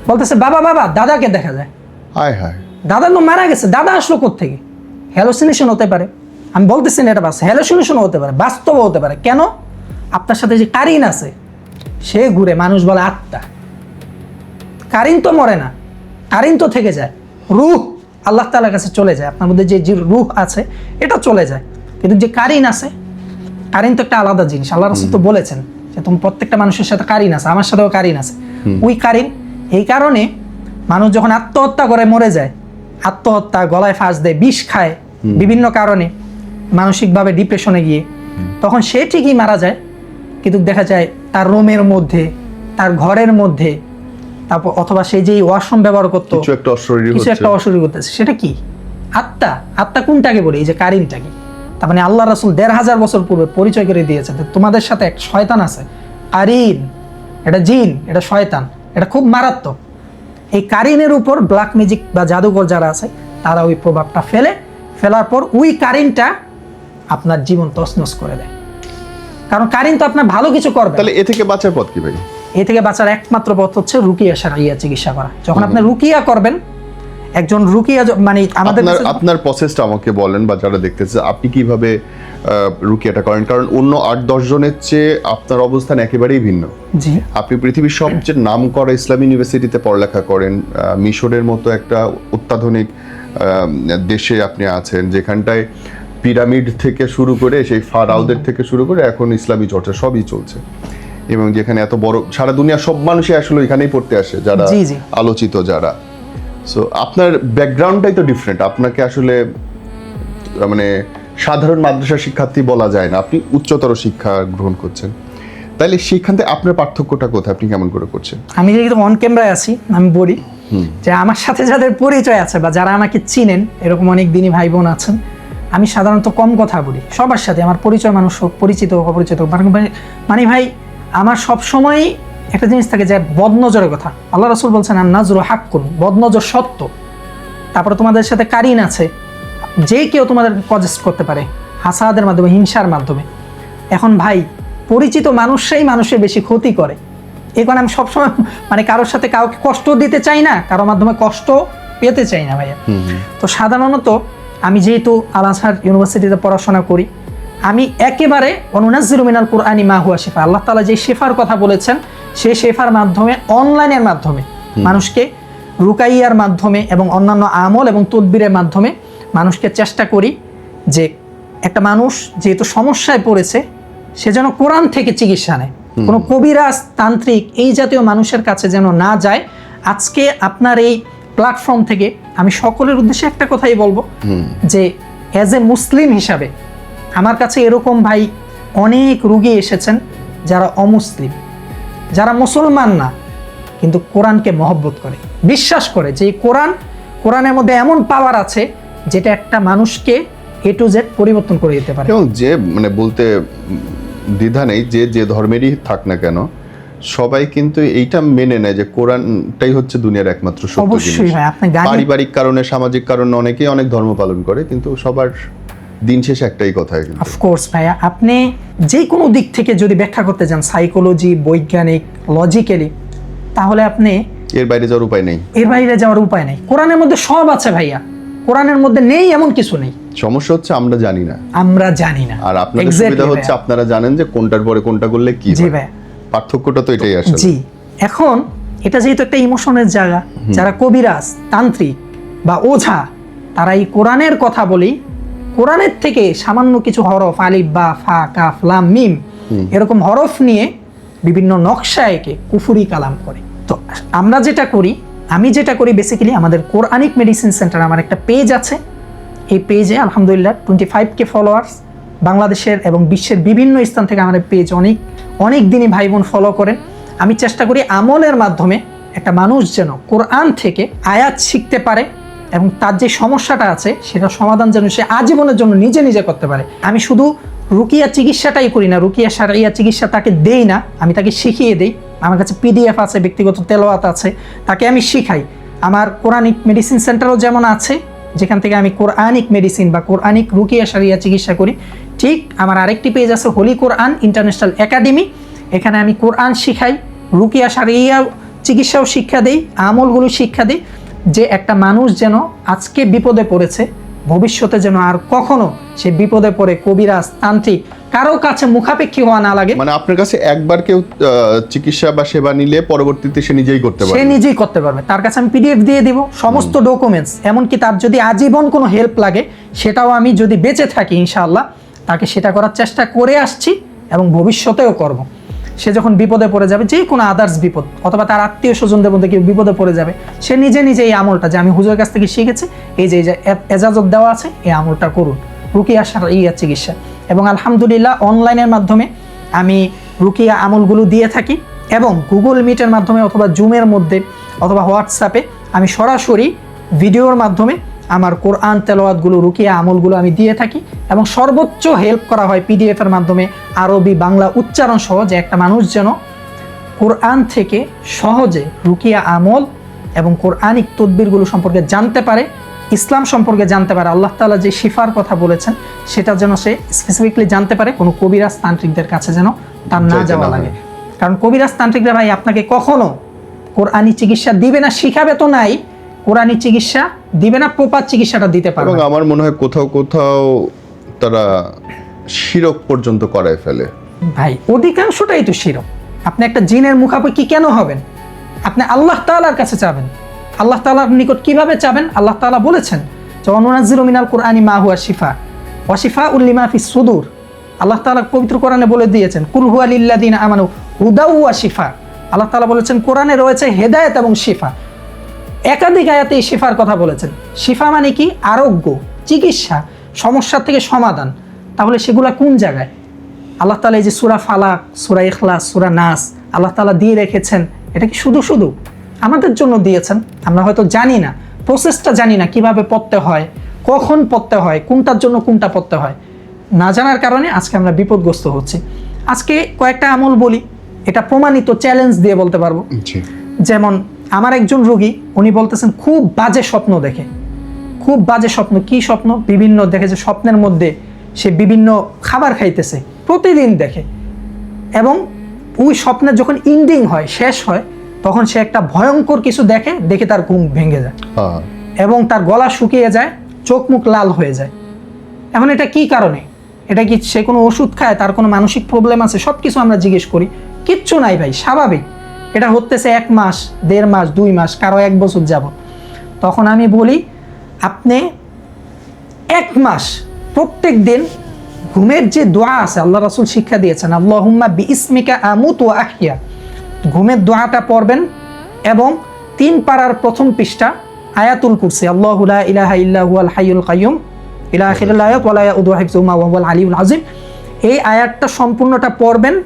বলতেছে বাবা বাবা দাদাকে দেখা যায়। হায় হায়, দাদা তো মারা গেছে, দাদা আসলো কোত্থেকে? হ্যালোসিনেশন হতে পারে, আমি বলতেছি না এটা বাস, হ্যালোসিনেশন হতে পারে, বাস্তব হতে পারে। কেন? আপনার সাথে যে কারিন আছে সে ঘুরে, মানুষ বলে আত্মা, কারিন তো মরে না, কারিন তো থেকে যায়, রূহ আল্লাহ তাআলার কাছে চলে যায়, আপনার মধ্যে যে রূহ আছে এটা চলে যায়, কিন্তু যে কারিন আছে, কারিন তো একটা আলাদা জিনিস। আল্লাহ রাসূল তো বলেছেন যে তুমি প্রত্যেকটা মানুষের সাথে কারিন আছে, আমার সাথেও কারিন আছে। ওই কারিন, এই কারণে মানুষ যখন আত্মহত্যা করে মরে যায়, আত্মহত্যা, গলায় ফাঁস দেয়, বিষ খায়, বিভিন্ন কারণে মানসিকভাবে ডিপ্রেশনে গিয়ে, তখন সে ঠিকই মারা যায়, কিন্তু দেখা যায় তার রুমের মধ্যে, তার ঘরের মধ্যে, তারপর অথবা সে যেই ওয়াশরুম ব্যবহার করতো কিছু একটা অশরীরী করতেছে, সেটা কি? আত্মা। আত্মা কোনটাকে বলে? এই যে কারিনটাকে। তো তার মানে আল্লাহ রাসূল ১৫০০ বছর পূর্বে পরিচয় করে দিয়েছেন তোমাদের সাথে এক শয়তান আছে, কারিন, এটা জিন, এটা শয়তান, এটা খুব মারাত্মক। এই কারিনের উপর ব্ল্যাক ম্যাজিক বা জাদুঘর যারা আছে তারা ওই প্রভাবটা ফেলার পর ওই কারিনটা আপনার জীবন তছনছ করে দেয়। কারণ কারিন তো আপনার ভালো কিছু করবে। তাহলে এ থেকে বাঁচার পথ কি ভাই? এ থেকে বাঁচার একমাত্র পথ হচ্ছে রুকিয়া শারঈয়া চিকিৎসা করা। যখন আপনি রুকিয়া করবেন, একজন রুকিয়া মানে আমাদের আপনার প্রসেসটা আমাকে বলেন, বা যারা দেখতেছে আপনি কিভাবে রুকিয়াটা করেন, কারণ অন্য ৮-১০ জনের চেয়ে আপনার অবস্থান একেবারেই ভিন্ন। জি, আপনি পৃথিবীর সবচেয়ে নামকরা ইসলামী ইউনিভার্সিটিতে পড়ালেখা করেন, মিশরের মতো একটা অত্যাধুনিক দেশে আপনি আছেন, যেখানটায় পিরামিড থেকে শুরু করে সেই ফারাওদের থেকে শুরু করে এখন ইসলামী চর্চা সবই চলছে, এবং যেখানে এত বড় সারা দুনিয়া সব মানুষই আসলে এখানেই পড়তে আসে যারা আলোচিত যারা। সো আপনার ব্যাকগ্রাউন্ডটাই তো ডিফারেন্ট। আপনাকে আসলে মানে সাধারণ মাদ্রাসা শিক্ষার্থী বলা যায় না, আপনি উচ্চতর শিক্ষা গ্রহণ করছেন। তাইলে সেখান থেকে আপনার পার্থক্যটা কোথায়, আপনি কেমন করে করছেন? আমি যেহেতু অন ক্যামেরায় আছি, আমি বলি যে আমার সাথে যাদের পরিচয় আছে বা যারা আমাকে চিনেন, এরকম অনেক দিনই ভাই বোন আছেন, আমি সাধারণত কম কথা বলি সবার সাথে। আমার পরিচয় মানুষ হোক, পরিচিত হোক, অপরিচিত হোক, মানে ভাই আমার সবসময়ই একটা জিনিস থাকে যে বদনজরের কথা। আল্লাহ রাসূল বলছেন আন-নাজরু হাক্কুন, বদনজর সত্য। তারপরে তোমাদের সাথে কারিন আছে, যে কেউ তোমাদের পজেস্ট করতে পারে হাসাদের মাধ্যমে, হিংসার মাধ্যমে। এখন ভাই পরিচিত মানুষরাই মানুষের বেশি ক্ষতি করে। এই কারণে আমি সবসময় মানে কারোর সাথে কাউকে কষ্ট দিতে চাই না, কারোর মাধ্যমে কষ্ট পেতে চাই না ভাইয়া। তো সাধারণত আমি যেহেতু আল আজহার ইউনিভার্সিটিতে পড়াশোনা করি, আমি একেবারে ওয়ানুনাজ্জিলু মিনাল কুরআনি মা হুয়া শিফা, আল্লাহ তাআলা যে শিফার কথা বলেছেন সেই শিফার মাধ্যমে, অনলাইনের মাধ্যমে মানুষকে রুকাইয়ার মাধ্যমে এবং অন্যান্য আমল এবং তদবিরের মাধ্যমে মানুষকে চেষ্টা করি যে একটা মানুষ যেহেতু সমস্যায় পড়েছে সে যেন কোরআন থেকে চিকিৎসা নেয়, কোনো কবিরাজ, তান্ত্রিক এই জাতীয় মানুষের কাছে যেন না যায়। আজকে আপনার এই প্ল্যাটফর্ম থেকে আমি সকলের উদ্দেশ্যে একটা কথাই বলবো যে অ্যাজ এ মুসলিম হিসাবে আমার কাছে এরকম ভাই অনেক রোগী এসেছেন যারা অমুসলিম, যারা মুসলমান না, কিন্তু কোরআনকে মহব্বত করে, বিশ্বাস করে যে কোরআনের মধ্যে এমন পাওয়ার আছে যেটা একটা মানুষকে A to Z পরিবর্তন করে দিতে পারে। এবং যে মানে বলতে দ্বিধা নেই, যে ধর্মেরই থাক না কেন সবাই কিন্তু এইটা মেনে নেয় যে কোরআনটাই হচ্ছে দুনিয়ার একমাত্র সত্য জিনিস। পারিবারিক কারণে, সামাজিক কারণে অনেকেই অনেক ধর্ম পালন করে, কিন্তু সবার দিন শেষে একটাই কথা। অফকোর্স ভাইয়া, আপনি যে কোনো দিক থেকে যদি ব্যাখ্যা করতে যান, সাইকোলজি, বৈজ্ঞানিক, লজিক্যালি, তাহলে আপনি এর বাইরে যাওয়ার উপায় নেই। কোরআনের মধ্যে সব আছে ভাইয়া, কোরআনের মধ্যে নেই এমন কিছু নেই। সমস্যা হচ্ছে আমরা জানি না। আর আপনাদের সুবিধা হচ্ছে আপনারা জানেন যে কোনটার পরে কোনটা করলে কি হয়। জি ভাই, পার্থক্যটা তো এটাই আসলে। জি, এখন এটা যেহেতু একটা ইমোশনের জায়গা, যারা কবিরাজ, তান্ত্রিক বা ওঝা, তারা এই কোরআনের কথা বলি, কোরআনের থেকে সামান্য কিছু হরফ, আলিফ, বা, ফা, কাফ, লাম, মিম, এরকম হরফ নিয়ে বিভিন্ন নকশা এঁকে কুফরি কালাম করে। তো আমি যেটা করি বেসিক্যালি, আমাদের কোরআনিক মেডিসিন সেন্টার, আমার একটা পেজ আছে। এই পেজে আলহামদুলিল্লাহ 25K ফলোয়ার্স, বাংলাদেশের এবং বিশ্বের বিভিন্ন স্থান থেকে আমার পেজ অনেক দিনই ভাই বোন ফলো করেন। আমি চেষ্টা করি আমলের মাধ্যমে একটা মানুষ যেন কোরআন থেকে আয়াত শিখতে পারে এবং তার যে সমস্যাটা আছে সেটা সমাধান যেন সে আজীবনের জন্য নিজে করতে পারে। আমি শুধু রুকিয়া চিকিৎসাটাই করি না, রুকিয়া শারঈয়া চিকিৎসা তাকে দেই না, আমি তাকে শিখিয়ে দেই। আমার কাছে PDF আছে, ব্যক্তিগত তেলাওয়াত আছে, তাকে আমি শিখাই। আমার কোরআনিক মেডিসিন সেন্টারও যেমন আছে, যেখান থেকে আমি কোরআনিক মেডিসিন বা কোরআনিক রুকিয়া শারঈয়া চিকিৎসা করি, ঠিক আমার আরেকটি পেজ আছে হোলি কোরআন ইন্টারন্যাশনাল একাডেমি। এখানে আমি কোরআন শিখাই, রুকিয়া শারঈয়া চিকিৎসাও শিক্ষা দেই, আমলগুলো শিক্ষা দিই, যে একটা মানুষ যেন আজকে বিপদে পড়েছে, ভবিষ্যতে যেন আর কখনো সে বিপদে পড়ে কবিরাজ, তান্ত্রিক কারো কাছে মুখাপেক্ষী হওয়া না লাগে। মানে আপনার কাছে একবার কেউ চিকিৎসা বা সেবা নিলে পরবর্তীতে সে নিজেই করতে পারবে। তার কাছে আমি PDF দিয়ে দিব, সমস্ত ডকুমেন্টস, এমনকি তার যদি আজীবন কোনো হেল্প লাগে সেটাও আমি যদি বেঁচে থাকি ইনশাআল্লাহ তাকে সেটা করার চেষ্টা করে আসছি এবং ভবিষ্যতেও করব। সে যখন বিপদে পড়ে যাবে, যে কোনো আদার্স বিপদ, অথবা তার আত্মীয় স্বজনদের মধ্যে কেউ বিপদে পড়ে যাবে, সে নিজে এই আমলটা যে আমি হুজুরের কাছ থেকে শিখেছি, এই যে এজাজত দেওয়া আছে, এই আমলটা করুন, রুকিয়া শারঈয়া চিকিৎসা। এবং আলহামদুলিল্লাহ অনলাইনের মাধ্যমে আমি রুকিয়া আমলগুলো দিয়ে থাকি, এবং গুগল মিটের মাধ্যমে অথবা জুমের মধ্যে অথবা হোয়াটসঅ্যাপে আমি সরাসরি ভিডিওর মাধ্যমে আমার কোরআন তেলাওয়াতগুলো, রুকিয়া আমলগুলো আমি দিয়ে থাকি এবং সর্বোচ্চ হেল্প করা হয় PDF এর মাধ্যমে, আরবি বাংলা উচ্চারণ সহ, যে একটা মানুষ যেন কোরআন থেকে সহজে রুকিয়া আমল এবং কোরআনিক তদবিরগুলো সম্পর্কে জানতে পারে, ইসলাম সম্পর্কে জানতে পারে, আল্লাহ তাআলা যে শিফার কথা বলেছেন সেটা যেন সে স্পেসিফিকলি জানতে পারে, কোনো কবিরাজ তান্ত্রিকদের কাছে যেন তার না যাওয়া লাগে। কারণ কবিরাজ তান্ত্রিকরা ভাই আপনাকে কখনো কোরআনি চিকিৎসা দিবে না, শিখাবে তো নাই, কোরআনি চিকিৎসা দিবে না, প্রপার চিকিৎসাটা দিতে পারবে। এবং আমার মনে হয় কোথাও কোথাও তারা শিরক পর্যন্ত করায় ফেলে ভাই, অধিকাংশটাই তো শিরক। আপনি একটা জিনের মুখাপেক্ষি কেন হবেন? আপনি আল্লাহ তাআলার কাছে চাবেন। আল্লাহ তাআলার নিকট কিভাবে চাবেন? আল্লাহ তাআলা বলেছেন যে ওয়ানুনাজ্জিলু মিনাল কুরআনি মা হুয়া শিফা ওয়া শিফাউল লিমা ফিস সুদূর। আল্লাহ তাআলা পবিত্র কোরআনে বলে দিয়েছেন কুল হুয়া লিল্লাযিনা আমানু হুদাউ ওয়া শিফা। আল্লাহ তাআলা বলেছেন কোরআনে রয়েছে হেদায়েত এবং শিফা। একাধিক আয়াতে এই শিফার কথা বলেছেন। শিফা মানে কি? আরোগ্য, চিকিৎসা, সমস্যা থেকে সমাধান। তাহলে সেগুলা কোন জায়গায়? আল্লাহ তাআলা এই যে সূরা ফালাক, সূরা ইখলাস, সূরা নাস আল্লাহ তাআলা দিয়ে রেখেছেন, এটা কি শুধু শুধু আমাদের জন্য দিয়েছেন? আমরা হয়তো জানি না, প্রসেসটা জানি না, কিভাবে পড়তে হয়, কখন পড়তে হয়, কোনটার জন্য কোনটা পড়তে হয়। না জানার কারণে আজকে আমরা বিপদগ্রস্ত হচ্ছি। আজকে কয়েকটা আমল বলি, এটা প্রমাণিত, চ্যালেঞ্জ দিয়ে বলতে পারবো। যেমন আমার একজন রোগী, উনি বলতেছেন খুব বাজে স্বপ্ন দেখে, খুব বাজে স্বপ্ন। কি স্বপ্ন? বিভিন্ন দেখেছে স্বপ্নের মধ্যে সে বিভিন্ন খাবার খাইতেছে, প্রতিদিন দেখে, এবং ওই স্বপ্নের যখন ইন্ডিং হয়, শেষ হয়, তখন সে একটা ভয়ঙ্কর কিছু দেখে, দেখে তার ঘুম ভেঙে যায় এবং তার গলা শুকিয়ে যায়, চোখ মুখ লাল হয়ে যায়। এখন এটা কি কারণে? এটা কি সে কোনো ওষুধ খায়, তার কোনো মানসিক প্রবলেম আছে? সব কিছু আমরা জিজ্ঞেস করি, কিচ্ছু নাই ভাই, স্বাভাবিক। এটা হতেছে 1 মাস, 1.5 মাস, 2 মাস, কারো 1 বছর যাব। তখন আমি বলি আপনি 1 মাস প্রত্যেক দিন ঘুমের যে দোয়া আছে, আল্লাহ রাসূল শিক্ষা দিয়েছেন, আল্লাহুম্মা বিইসমিকা আমুতু ওয়া আহইয়া, ঘুমের দোয়াটা পড়বেন এবং 3 পারার প্রথম পৃষ্ঠা আয়াতুল কুরসি, আল্লাহু লা ইলাহা ইল্লা হুয়াল হাইয়ুল কাইয়ুম ইলা আখিরিল আয়াত ওয়া লা ইয়াউদু হিফযুহুমা ওয়া হুয়াল আলিয়্যুল আযীম। এই আয়াতটা সম্পূর্ণটা পড়বেন।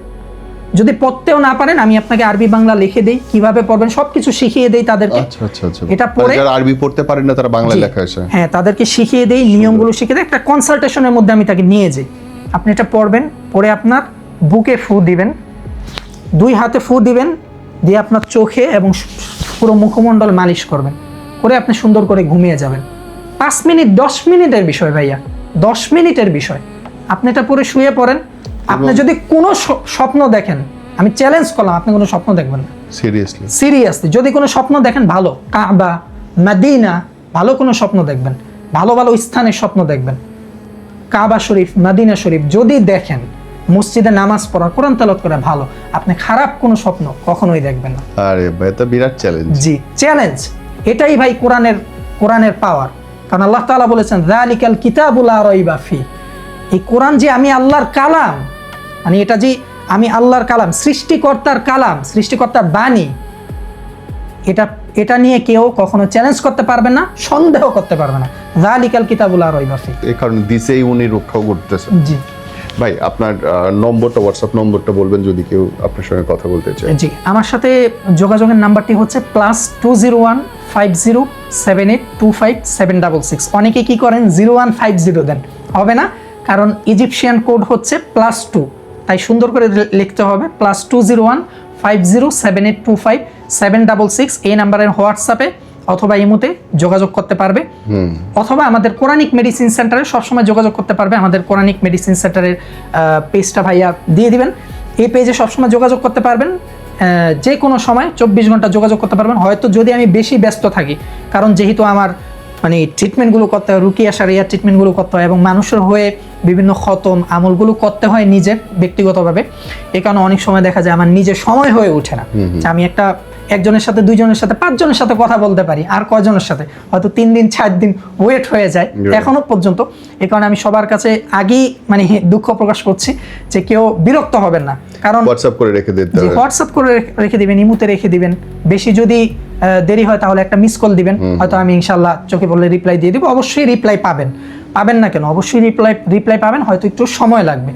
যদি পড়তেও না পারেন, আমি আপনাকে আরবি বাংলা লিখে দেই, কিভাবে পড়বেন সবকিছু শিখিয়ে দেই তাদেরকে। আচ্ছা। এটা পড়ে যারা আরবি পড়তে পারেন না তারা বাংলা লেখা আছে, হ্যাঁ, তাদেরকে শিখিয়ে দেই, নিয়মগুলো শিখিয়ে দেই, একটা কনসালটেশনের মধ্যে আমি তাকে নিয়ে যাই। আপনি এটা পড়বেন, পড়ে আপনার বুকে ফু দিবেন, 2 হাতে ফু দিবেন, দিয়ে আপনার চোখে এবং পুরো মুখমণ্ডল মালিশ করবেন, করে আপনি সুন্দর করে ঘুমিয়ে যাবেন। 5 মিনিট 10 মিনিটের বিষয় ভাইয়া, 10 মিনিটের বিষয়। আপনি এটা পরে শুয়ে পড়েন। আপনি যদি কোনো স্বপ্ন দেখেন, আমি চ্যালেঞ্জ করলাম, আপনি কোনো স্বপ্ন দেখবেন না, সিরিয়াসলি। যদি কোনো স্বপ্ন দেখেন, ভালো কাবা, মদিনা, ভালো কোনো স্বপ্ন দেখবেন, ভালো ভালো স্থানের স্বপ্ন দেখবেন, কাবা শরীফ, মদিনা শরীফ যদি দেখেন, মসজিদে নামাজ পড়া, কোরআন তেলাওয়াত করা, ভালো। আপনি খারাপ কোনো স্বপ্ন কখনোই দেখবেন না। আরে ভাই, এটা বিরাট চ্যালেঞ্জ। জি, চ্যালেঞ্জ। এটাই ভাই কোরআনের পাওয়ার। কারণ আল্লাহ তাআলা বলেছেন যালিকাল কিতাবু লা রাইবা ফি, এই কোরআন যে আমি আল্লাহর কালাম, মানে এটা যে আমি আল্লাহর কালাম, সৃষ্টিকর্তার কালাম, সৃষ্টিকর্তার বাণী, এটা নিয়ে কেউ কখনো চ্যালেঞ্জ করতে পারবে না, সন্দেহ করতে পারবে না। যালিকাল কিতাবু লা রাইবা ফি, এই কারণে দিছেই উনি রক্ষা করতেছেন। জি ভাই, আপনার নম্বরটা, হোয়াটসঅ্যাপ নম্বরটা বলবেন যদি কেউ আপনার সঙ্গে কথা বলতে চায়। জি, আমার সাথে যোগাযোগের নাম্বারটি হচ্ছে +2015078257766। অনেকে কি করেন 0150 দেন, হবে না, কারণ ইজিপশিয়ান কোড হচ্ছে +2, তাই সুন্দর করে লিখতে হবে +2015078257766। এই নাম্বারের হোয়াটসঅ্যাপে অথবা ইমোতে যোগাযোগ করতে পারবে, অথবা আমাদের কোরআনিক মেডিসিন সেন্টারে সবসময় যোগাযোগ করতে পারবে। আমাদের কোরআনিক মেডিসিন সেন্টারের পেজটা ভাইয়া দিয়ে দিবেন, এই পেজে সবসময় যোগাযোগ করতে পারবেন, যে কোনো সময় 24 ঘন্টা যোগাযোগ করতে পারবেন। হয়তো যদি আমি বেশি ব্যস্ত থাকি, কারণ যেহেতু আমার মানে ট্রিটমেন্টগুলো করতে হয়, রুকিয়া শারিয়া ট্রিটমেন্টগুলো করতে হয় এবং মানুষের হয়ে বিভিন্ন খতম আমলগুলো করতে হয় নিজের ব্যক্তিগতভাবে, এই কারণে অনেক সময় দেখা যায় আমার নিজের সময় হয়ে ওঠে না যে আমি একজনের সাথে, 2 জনের সাথে, 5 জনের সাথে কথা বলতে পারি, আর কয়জনের সাথে হয়তো 3 দিন 4 দিন ওয়েট হয়ে যায় এখনো পর্যন্ত। এই কারণে আমি সবার কাছে আগেই মানে দুঃখ প্রকাশ করছি যে কেউ বিরক্ত হবেন না, কারণ হোয়াটসঅ্যাপ করে রেখে দিতে হবে, হোয়াটসঅ্যাপ করে রেখে দিবেন, ইমোতে রেখে দিবেন। বেশি যদি দেরি হয় তাহলে একটা মিস কল দিবেন, হয়তো আমি ইনশাআল্লাহ চোখে বললে রিপ্লাই দিয়ে দিব। অবশ্যই রিপ্লাই পাবেন না কেন, অবশ্যই রিপ্লাই পাবেন, হয়তো একটু সময় লাগবে।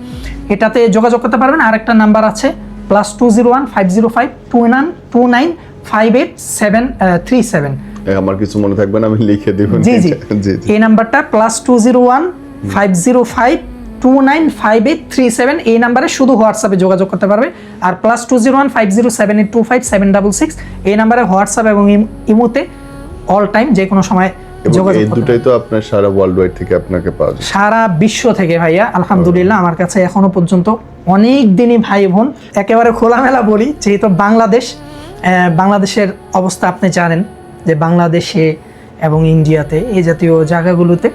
এটাতে যোগাযোগ করতে পারবেন। আর একটা নাম্বার আছে +2015052958737। আমার কিছু মনে থাকবে না, আমি লিখে দেব। জি জি, এই নাম্বারটা +201 505 295837, এই নাম্বারে শুধু হোয়াটসঅ্যাপে যোগাযোগ করতে পারবে। আর +201 507825766, এই নাম্বারে হোয়াটসঅ্যাপ এবং ইমোতে অল টাইম যে কোনো সময় যোগাযোগ করতে। এই দুটাই তো আপনার সারা ওয়ার্ল্ড ওয়াইড থেকে আপনাকে পাওয়া যায়, সারা বিশ্ব থেকে ভাইয়া। আলহামদুলিল্লাহ আমার কাছে এখনো পর্যন্ত অনেক দিনই ভাই বোন, একেবারে খোলামেলা বলি, যেহেতু বাংলাদেশের অবস্থা আপনি জানেন যে বাংলাদেশে এবং ইন্ডিয়াতে এই জাতীয় জায়গাগুলোতে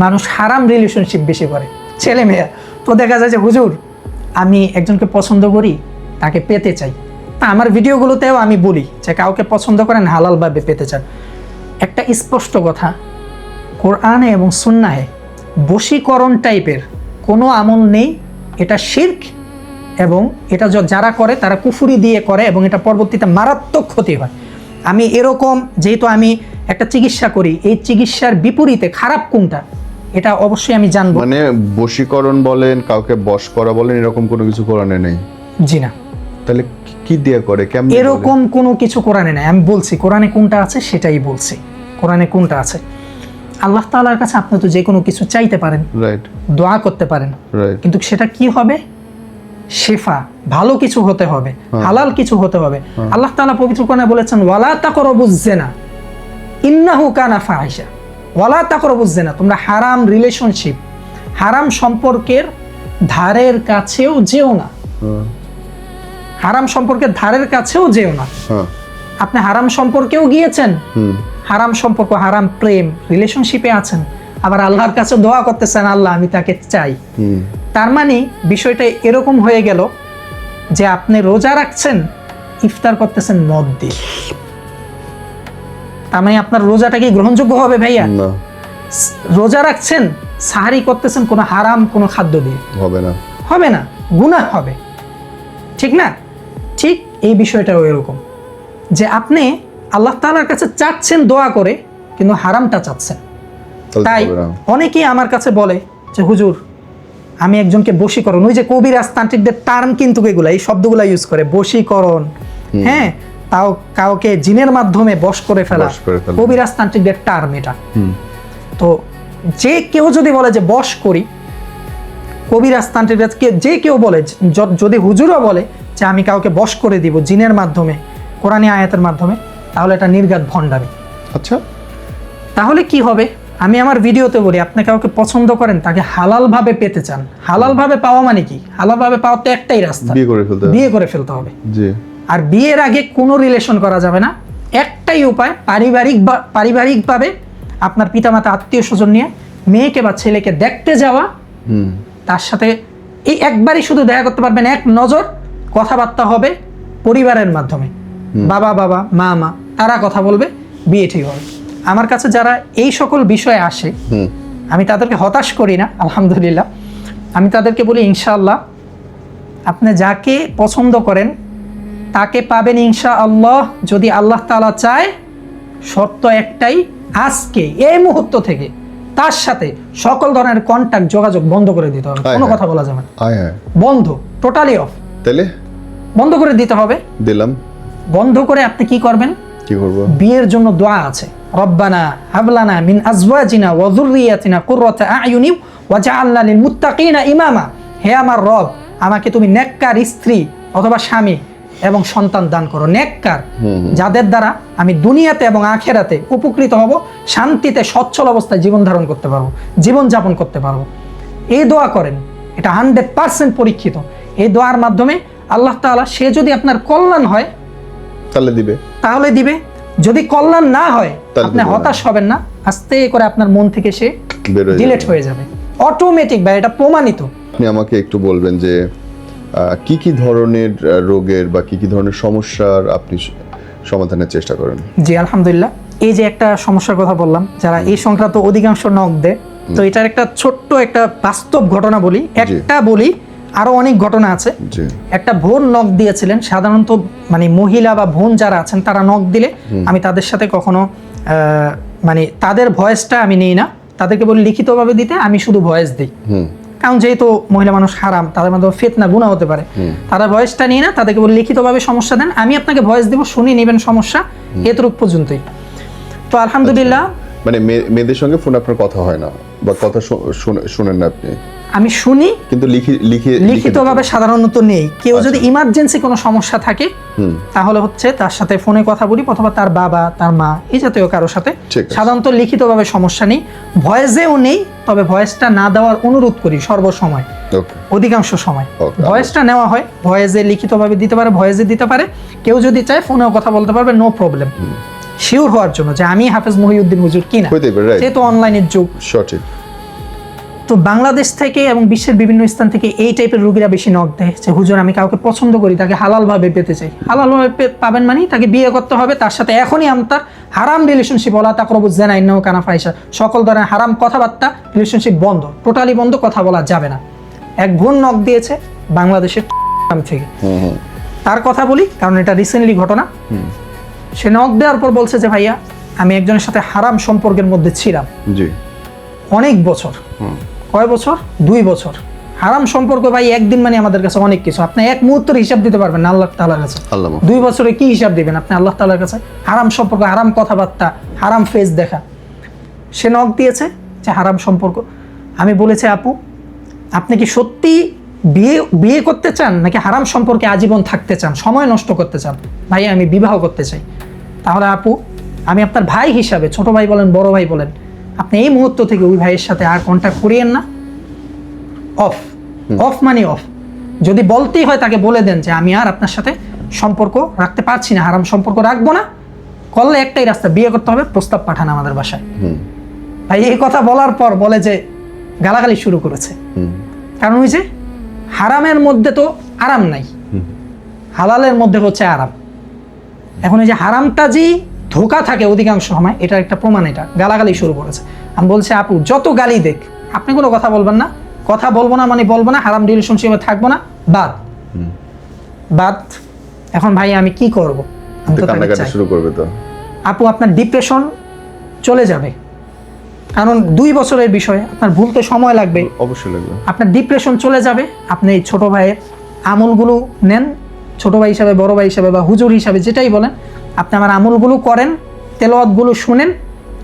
মানুষ হারাম রিলেশনশিপ বেশি করে, ছেলে মেয়ে। তো দেখা যায় যে হুজুর আমি একজনকে পছন্দ করি, তাকে পেতে চাই, তা আমার ভিডিওগুলোতেও আমি বলি যে কাউকে পছন্দ করেন হালালভাবে পেতে চান। একটা স্পষ্ট কথা, কোরআনে এবং সুন্নাহে বশীকরণ টাইপের কোনো আমল নেই, এটা শিরক, এবং এটা যারা করে তারা কুফরি দিয়ে করে এবং এটা পরবর্তীতে মারাত্মক ক্ষতি হয়। আমি এরকম, যেহেতু আমি একটা চিকিৎসা করি, এই চিকিৎসার বিপরীতে খারাপ কোনটা এটা অবশ্যই আমি জানবো। মানে বশীকরণ বলেন, কাউকে বশ করা বলেন, এরকম কোনো কিছু কোরআনে নেই? জি না। তাহলে কি দিয়ে করে, কেমন? এরকম কোনো কিছু কোরআনে নাই। আমি বলছি কোরআনে কোনটা আছে সেটাই বলছি। কোরআনে কোনটা আছে, আল্লাহ তাআলার কাছে আপনি তো যে কোনো কিছু চাইতে পারেন, রাইট, দোয়া করতে পারেন, রাইট, কিন্তু সেটা কি হবে? শেফা, ভালো কিছু হতে হবে, হালাল কিছু হতে হবে। আল্লাহ তাআলা পবিত্র কোরআনে বলেছেন ওয়ালা তাকরাবুজ জিনা ইন্নাহু কানা ফাহিশা। ওয়ালা তাকরাবুজ জিনা, তোমরা হারাম রিলেশনশিপ, হারাম সম্পর্কের ধারের কাছেও যেও না। হারাম সম্পর্কের ধারের কাছেও যেও না। আপনি হারাম সম্পর্কেও গিয়েছেন, হারাম সম্পর্ক, হারাম প্রেম রিলেশনশিপে আছেন, আবার আল্লাহর কাছে দোয়া করতেছেন আল্লাহ আমি তাকে চাই। তার মানে বিষয়টা এরকম হয়ে গেল যে আপনি রোজা রাখছেন, ইফতার করতেছেন মদ দিয়ে, তার মানে আপনার রোজাটা কি গ্রহণযোগ্য হবে ভাইয়া? না। রোজা রাখছেন, সাহারি করতেছেন কোনো হারাম কোনো খাদ্য দিয়ে, হবে না, হবে না, গুনাহ হবে, ঠিক না? ঠিক এই বিষয়টাও এরকম যে আপনি আল্লাহ তাআলার কাছে চাচ্ছেন দোয়া করে, কিন্তু হারামটা চাচ্ছেন। তাই অনেকেই আমার কাছে বলে যে হুজুর আমি একজনকে বশীকরণ, ওই যে কবিরাজ তান্ত্রিকদের টার্ম কিন্তু এগুলা, এই শব্দগুলা ইউজ করে, বশীকরণ, হ্যাঁ, তাও কাউকে জিনের মাধ্যমে বশ করে ফেলা, কবিরাজ তান্ত্রিকদের টার্ম এটা। তো যে কেউ যদি বলে যে বশ করি, কবিরাজ তান্ত্রিককে যে কেউ বলে, যদি হুজুরও বলে যে আমি কাউকে বশ করে দিব জিনের মাধ্যমে, কোরআনী আয়াতের মাধ্যমে, তাহলে এটা নির্ঘাত ভণ্ডামি। আচ্ছা, তাহলে কি হবে? আমি আমার ভিডিওতে বলি আপনি কাউকে পছন্দ করেন, তাকে হালাল ভাবে পেতে চান। হালাল ভাবে পাওয়া মানে কি? হালাল ভাবে পাওয়া তো একটাই রাস্তা, বিয়ে করে ফেলতে হবে। আর বিয়ের আগে কোনো রিলেশন করা যাবে না। একটাই উপায়, পারিবারিকভাবে আপনার পিতামাতা আত্মীয় স্বজন নিয়ে মেয়েকে বা ছেলেকে দেখতে যাওয়া, তার সাথে এই একবারই শুধু দেখা করতে পারবেন, এক নজর কথাবার্তা হবে পরিবারের মাধ্যমে, বাবা বাবা মা মা তারা কথা বলবে, বিয়ে ঠিক হবে। আমার কাছে যারা এই সকল বিষয়ে আসে আমি তাদেরকে হতাশ করি না, আলহামদুলিল্লাহ। আমি তাদেরকে বলি ইনশাআল্লাহ আপনি যাকে পছন্দ করেন তাকে পাবেন ইনশাআল্লাহ, যদি আল্লাহ তাআলা চায়। শর্ত একটাই, আজকে এই মুহূর্ত থেকে তার সাথে সকল ধরনের কন্টাক্ট, যোগাযোগ বন্ধ করে দিতে হবে। কোনো কথা বলা যাবে না, বন্ধ, টোটালি অফ। তাহলে বন্ধ করে দিতে হবে। দিলাম। বন্ধ করে আপনি কি করবেন? কি করব? বিয়ের জন্য দোয়া আছে, রব্বানা হাবলানা মিন আজওয়াজিনা ওয়া যুররিয়াতিনা কুররাতা আয়ুনি ওয়াজআলনা লিল মুত্তাকিনা ইমামা। হে আমার রব, আমাকে তুমি নেককার স্ত্রী অথবা স্বামী এবং সন্তান দান করো, নেককার, যাদের দ্বারা আমি দুনিয়াতে এবং আখেরাতে উপকৃত হব, শান্তিতে সচ্ছল অবস্থায় জীবন ধারণ করতে পারবো, জীবন যাপন করতে পারবো। এই দোয়া করেন, এটা 100% পরীক্ষিত। এই দোয়ার মাধ্যমে আল্লাহ তাআলা, সে যদি আপনার কল্যাণ হয় তাহলে দিবে, যদি কল্যাণ না হয় আপনি হতাশ হবেন না, আস্তে করে আপনার মন থেকে সে ডিলিট হয়ে যাবে অটোমেটিক, বা এটা প্রমাণিত। আপনি আমাকে একটু বলবেন যে কি কি ধরনের রোগের বা কি কি ধরনের সমস্যার আপনি সমাধানের চেষ্টা করেন? জি আলহামদুলিল্লাহ, এই যে একটা সমস্যার কথা বললাম, যারা এই সংক্রান্ত অধিকাংশ নক দেয়, তো এটার একটা ছোট্ট একটা বাস্তব ঘটনা বলি, একটা বলি, আরো অনেক ঘটনা আছে। একটা বোন নক দিয়েছিলেন, সাধারণত মানে মহিলা বা বোন যারা আছেন তারা নক দিলে আমি তাদের সাথে কখনো মানে তাদের ভয়েসটা আমি নিই না, তাদেরকে বলি লিখিতভাবে দিতে, আমি শুধু ভয়েস দিই। কারণ যেহেতু মহিলা মানুষ হারাম, তাদের মাধ্যমে ফিতনা গুনাহ হতে পারে, তারা ভয়েসটা নিয়ে না, তাদেরকে বলি লিখিতভাবে সমস্যা দেন, আমি আপনাকে ভয়েস দেব, শুনে নেবেন সমস্যা, এতটুকু পর্যন্তই। তো আলহামদুলিল্লাহ। মানে মেয়েদের সঙ্গে ফোনে আপনার কথা হয় না বা কথা শুনেন না আপনি? আমি শুনি, কিন্তু লিখিতভাবে সাধারণত নেই। কেউ যদি ইমার্জেন্সি কোনো সমস্যা থাকে তাহলে হচ্ছে তার সাথে ফোনে কথা বলি, অথবা তার বাবা, তার মা, এই জাতীয় কারোর সাথে। সাধারণত লিখিতভাবে সমস্যা নেই, ভয়েসেও নেই, তবে ভয়েসটা না দেওয়ার অনুরোধ করি সর্বসময়, অধিকাংশ সময় ভয়েসটা নেওয়া হয়। ভয়েসে লিখিতভাবে দিতে পারে, ভয়েসে দিতে পারে। কেউ যদি চায় ফোনেও কথা বলতে পারবে, নো প্রবলেম। শিওর হওয়ার জন্য যে আমি হাফেজ মহিউদ্দিন হুজুর কিনা, যেহেতু অনলাইনের যুগ। সঠিক। তো বাংলাদেশ থেকে এবং বিশ্বের বিভিন্ন স্থান থেকে এই টাইপের রোগীরা বেশি নক দেয় যে হুজুর আমি কাউকে পছন্দ করি, তাকে হালালভাবে পেতে চাই। হালালভাবে পাবেন মানে তাকে বিয়ে করতে হবে, তার সাথে এখনই তার হারাম রিলেশনশিপ, ওয়ালা তাকরাবুজ জিনা ইন্নাহু কানা ফাহিশা, সকল ধরনের হারাম কথাবার্তা, রিলেশনশিপ বন্ধ, টোটালি বন্ধ, কথা বলা যাবে না। এক বোন নক দিয়েছে বাংলাদেশের থেকে, তার কথা বলি কারণ এটা রিসেন্টলি ঘটনা। সে নক দেওয়ার পর বলছে যে ভাইয়া আমি একজনের সাথে হারাম সম্পর্কের মধ্যে ছিলাম অনেক বছর। কয় বছর? 2 বছর। হারাম সম্পর্ক ভাই একদিন মানে আমাদের কাছে অনেক কিছু। আপনি এক মুহূর্তের হিসাব দিতে পারবেন না আল্লাহ তাআলার কাছে। 2 বছরে কি হিসাব দিবেন আপনি আল্লাহ তাআলার কাছে? হারাম সম্পর্ক, হারাম কথাবার্তা, হারাম ফেস দেখা। সে নক দিয়েছে যে হারাম সম্পর্ক। আমি বলেছি আপু আপনি কি সত্যি বিয়ে করতে চান নাকি হারাম সম্পর্কে আজীবন থাকতে চান, সময় নষ্ট করতে চান? ভাই আমি বিবাহ করতে চাই। তাহলে আপু আমি আপনার ভাই হিসাবে, ছোট ভাই বলেন বড় ভাই বলেন, আপনি এই মুহূর্ত থেকে ওই ভাইয়ের সাথে আর কন্ট্যাক্ট করিয়েন না। অফ মানে অফ। যদি বলতেই হয় তাকে বলে দেন যে আমি আর আপনার সাথে সম্পর্ক রাখতে পারছি না, হারাম সম্পর্ক রাখবো না। করলে একটাই রাস্তা, বিয়ে করতে হবে, প্রস্তাব পাঠান আমাদের বাসায়। ভাই এই কথা বলার পর বলে যে গালাগালি শুরু করেছে। কারণ ওই যে হারামের মধ্যে তো আরাম নাই, হালালের মধ্যে হচ্ছে আরাম। এখন এই যে হারামটা যে ধোঁকা থাকে অধিকাংশ সময়, এটার একটা প্রমাণ। এটা গালাগালি শুরু করেছে। আমি বলছি আপু যত গালি দেখ, আপনি কোনো কথা বলবেন না। কথা বলবো না মানে বলবো না, হারাম রিলেশনশিপে থাকবো না, বাদ। এখন ভাই আমি কি করব? শুরু করবে তো আপু আপনার ডিপ্রেশন চলে যাবে, কারণ 2 বছরের বিষয়, আপনার ভুলতে সময় লাগবে, অবশ্যই লাগবে। আপনার ডিপ্রেশন চলে যাবে। আপনি এই ছোট ভাইয়ের আমলগুলো নেন, ছোট ভাই হিসাবে, বড় ভাই হিসাবে বা হুজুর হিসাবে যেটাই বলেন, আপনি আমার আমলগুলো করেন, তেলাওয়াতগুলো শুনেন।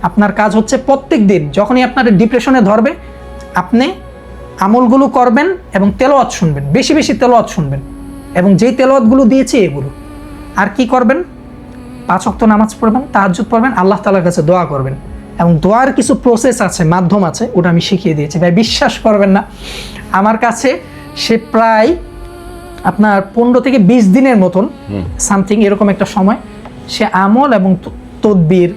আপনার কাজ হচ্ছে প্রত্যেক দিন যখনই আপনার ডিপ্রেশনে ধরবে, আপনি আমলগুলো করবেন এবং তেলাওয়াত শুনবেন, বেশি বেশি তেলাওয়াত শুনবেন। এবং যেই তেলাওয়াতগুলো দিয়েছি এগুলো, আর কি করবেন? 5 ওয়াক্ত নামাজ পড়বেন, তাহাজ্জুদ পড়বেন, আল্লাহ তাআলার কাছে দোয়া করবেন। এবং দোয়ার কিছু প্রসেস আছে, মাধ্যম আছে, ওটা আমি শিখিয়ে দিয়েছি। ভাই বিশ্বাস করবেন না, আমার কাছে সে প্রায় আপনার 15 থেকে 20 দিনের মতন সামথিং এরকম একটা সময় সে আমল এবং তদবির,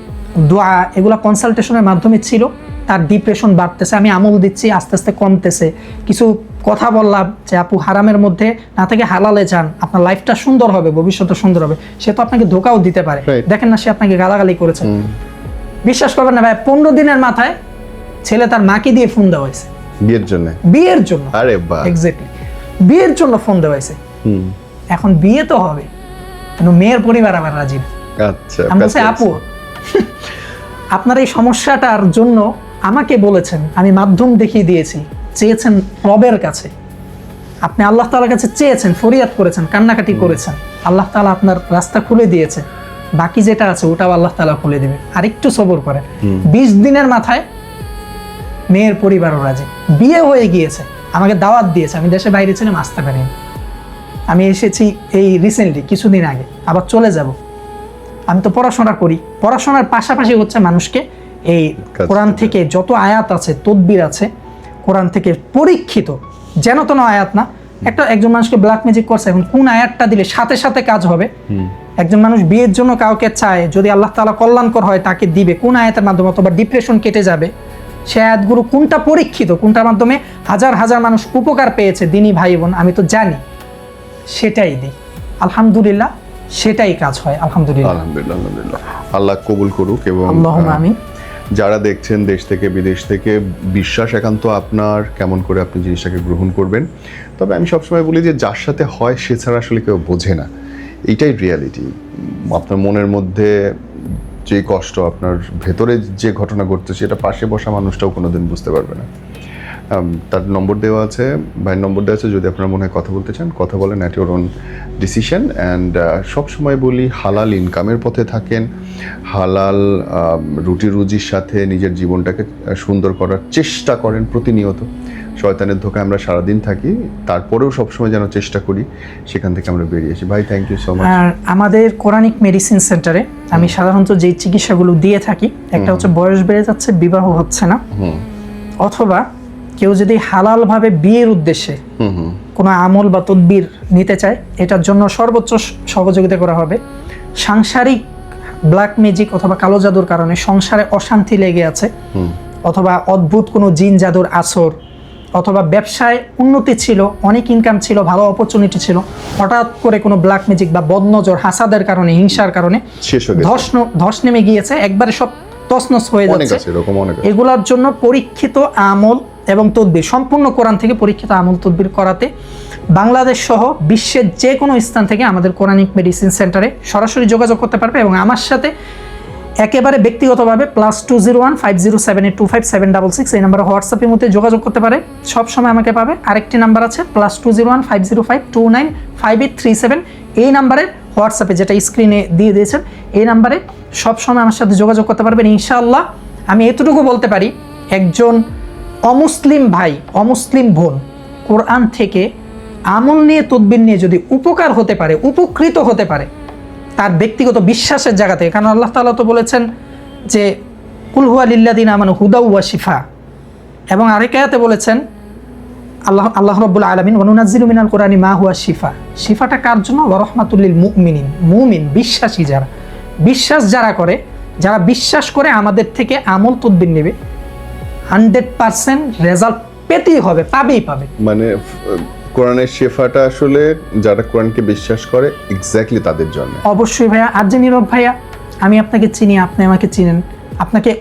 দোয়া, এগুলা কনসালটেশনের মাধ্যমে ছিল। তার ডিপ্রেশন বাড়তেছে, আমি আমল দিচ্ছি, আস্তে আস্তে কমতেছে। কিছু কথা বললাম যে আপু হারামের মধ্যে না থেকে হালালে যান, আপনার লাইফটা সুন্দর হবে, ভবিষ্যৎটা সুন্দর হবে। সে তো আপনাকে ধোকাও দিতে পারে। দেখেন না, সে আপনাকে গালাগালি করেছে। বিশ্বাস করবেন না ভাই, 15 দিনের মাথায় ছেলে তার মাকে দিয়ে ফোন দেওয়া হয়েছে বিয়ের জন্য। আরে বাহ, এক্স্যাক্টলি বিয়ের জন্য ফোন দেওয়া হয়েছে। এখন বিয়ে তো হবে, কিন্তু মেয়ের পরিবার আবার রাজি না। আচ্ছা, আমি বলছি আপু আপনার এই সমস্যাটার জন্য আমাকে বলেছেন, আমি মাধ্যম দেখিয়ে দিয়েছি, চেয়েছেন রবের কাছে, আপনি আল্লাহ তাআলার কাছে চেয়েছেন, ফরিয়াদ করেছেন, কান্নাকাটি করেছেন, আল্লাহ তাআলা আপনার রাস্তা খুলে দিয়েছে। বাকি যেটা আছে ওটাও আল্লাহ তাআলা খুলে দিবে, আর একটু সবর করেন। 20 দিনের মাথায় মেয়ের পরিবারও রাজি, বিয়ে হয়ে গিয়েছে। আমাকে দাওয়াত দিয়েছে, আমি দেশে বাইরে ছিলাম, আসতে পারিনি। আমি এসেছি এই রিসেন্টলি কিছুদিন আগে, আবার চলে যাব। আমি তো পড়াশোনা করি, পড়াশোনার পাশাপাশি হচ্ছে মানুষকে এই কোরআন থেকে যত আয়াত আছে, তদবির আছে, কোরআন থেকে পরীক্ষিত, যেন তেন আয়াত না। একজন মানুষকে ব্ল্যাক ম্যাজিক করছে, এখন কোন আয়াতটা দিলে সাথে সাথে কাজ হবে। একজন মানুষ বিয়ের জন্য কাউকে চায়, যদি আল্লাহ তাআলা কল্যাণকর হয় তাকে দিবে কোন আয়াতের মাধ্যমে, অথবা ডিপ্রেশন কেটে যাবে, সে আয়াতগুলো কোনটা পরীক্ষিত, কোনটার মাধ্যমে হাজার হাজার মানুষ উপকার পেয়েছে, দিনী ভাই বোন, আমি তো জানি, সেটাই দিই। আলহামদুলিল্লাহ, সেটাই কাজ হয়। আলহামদুলিল্লাহ, আল্লাহ কবুল করুক। এবং আল্লাহুম্মা আমিন। যারা দেখছেন দেশ থেকে বিদেশ থেকে, বিশ্বাস একান্ত আপনার, কেমন করে আপনি জিনিসটাকে গ্রহণ করবেন। তবে আমি সবসময় বলি যে যার সাথে হয় সে ছাড়া আসলে কেউ বোঝে না, এইটাই রিয়ালিটি। আপনার মনের মধ্যে যে কষ্ট, আপনার ভেতরে যে ঘটনা ঘটছে, সেটা পাশে বসা মানুষটাও কোনোদিন বুঝতে পারবে না। তার নম্বর দেওয়া আছে, ভাইয়ের নম্বর দেওয়া আছে, যদি আপনারা মনে হয় কথা বলতে চান কথা বলেন, at your own decision. And সবসময় বলি হালাল ইনকামের পথে থাকেন, হালাল রুটি রুজির সাথে নিজের জীবনটাকে সুন্দর করার চেষ্টা করেন প্রতিনিয়ত। শয়তানের ধোকায় আমরা সারাদিন থাকি, তারপরেও সবসময় যেন চেষ্টা করি সেখান থেকে আমরা বেরিয়ে আসি। ভাই থ্যাংক ইউ সো মাচ। আর আমাদের কোরআনিক মেডিসিন সেন্টারে আমি সাধারণত যে চিকিৎসাগুলো দিয়ে থাকি, একটা হচ্ছে বয়স বেড়ে যাচ্ছে, বিবাহ হচ্ছে না, অথবা কেউ যদি হালালভাবে বিয়ের উদ্দেশ্যে কোনো আমল বা তদবির নিতে চায়, এটার জন্য সর্বোচ্চ সহযোগিতা করা হবে। সাংসারিক ব্ল্যাক ম্যাজিক অথবা কালো জাদুর কারণে সংসারে অশান্তি লেগে আছে, অথবা অদ্ভুত কোনো জিন জাদুর আসর, অথবা ব্যবসায় উন্নতি ছিল, অনেক ইনকাম ছিল, ভালো অপরচুনিটি ছিল, হঠাৎ করে কোনো ব্ল্যাক ম্যাজিক বা বদনজর, হাসাদের কারণে, হিংসার কারণে ধস নেমে গিয়েছে, একবারে সব তছনছ হয়ে যাচ্ছে, এগুলোর জন্য পরীক্ষিত আমল এবং তদবির, সম্পূর্ণ কোরআন থেকে পরীক্ষিত আমল তদবির করাতে বাংলাদেশ সহ বিশ্বের যে কোনো স্থান থেকে আমাদের কোরআনিক মেডিসিন সেন্টারে সরাসরি যোগাযোগ করতে পারবে এবং আমার সাথে একেবারে ব্যক্তিগতভাবে +201 507825 766 এই নাম্বারে হোয়াটসঅ্যাপের মধ্যে যোগাযোগ করতে পারে, সব সময় আমাকে পাবে। আরেকটি নাম্বার আছে +201 505 295837, এই নাম্বারে হোয়াটসঅ্যাপে, যেটা স্ক্রিনে দিয়ে দিয়েছেন, এই নাম্বারে সব সময় আমার সাথে যোগাযোগ করতে পারবেন ইনশাআল্লাহ। আমি এতটুকু বলতে পারি, একজন অমুসলিম ভাই, অমুসলিম বোন কোরআন থেকে আমল নিয়ে, তদবির নিয়ে যদি উপকার হতে পারে, উপকৃত হতে পারে তার ব্যক্তিগত বিশ্বাসের জায়গা থেকে, কারণ আল্লাহ তাআলা তো বলেছেন যে কুল হুয়া লিল্লাযিনা আমানু হুদা ওয়া শিফা, এবং আরেক আয়াতে বলেছেন আল্লাহ রাব্বুল আলামিন ওয়া নুনাজ্জিলু মিনাল কুরআনি মা হুয়া শিফা, শিফাটা কার জন্য? ওয়া রাহমাতুল লিল মুমিনিন, মুমিন বিশ্বাসী যারা, বিশ্বাস যারা করে, যারা বিশ্বাস করে আমাদের থেকে আমল তদবির নেবে, 100% রেজাল্ট পেতেই হবে, পাবেই পাবে। মানে কোরআনের শেফাটা আসলে যারা কোরআনকে বিশ্বাস করে এক্স্যাক্টলি তাদের জন্য। অবশ্যই ভাইয়া। আর যে নীরব ভাইয়া, আমি আপনাকে চিনি, আপনি আমাকে চিনেন, আপনাকে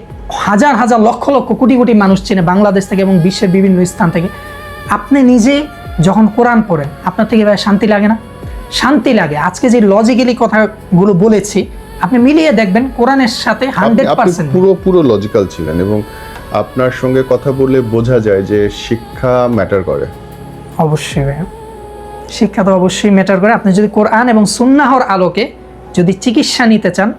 হাজার হাজার লক্ষ লক্ষ কোটি কোটি মানুষ চিনে বাংলাদেশ থেকে এবং বিশ্বের বিভিন্ন স্থান থেকে। আপনি নিজে যখন কোরআন পড়েন, আপনার থেকে ভাইয়া শান্তি লাগে না? শান্তি লাগে। আজকে যে লজিক্যালি কথাগুলো বলেছি, আপনি মিলিয়ে দেখবেন কোরআনের সাথে 100% পুরো লজিক্যাল ছিলেন, এবং আপনার সঙ্গে কথা বললে বোঝা যায় যে শিক্ষা ম্যাটার করে। অবশ্যই ভাইয়া, শিক্ষা তো অবশ্যই ম্যাটার করে। আপনি যদি কোরআন এবং সুন্নাহর আলোকে যদি চিকিৎসা নিতে চান,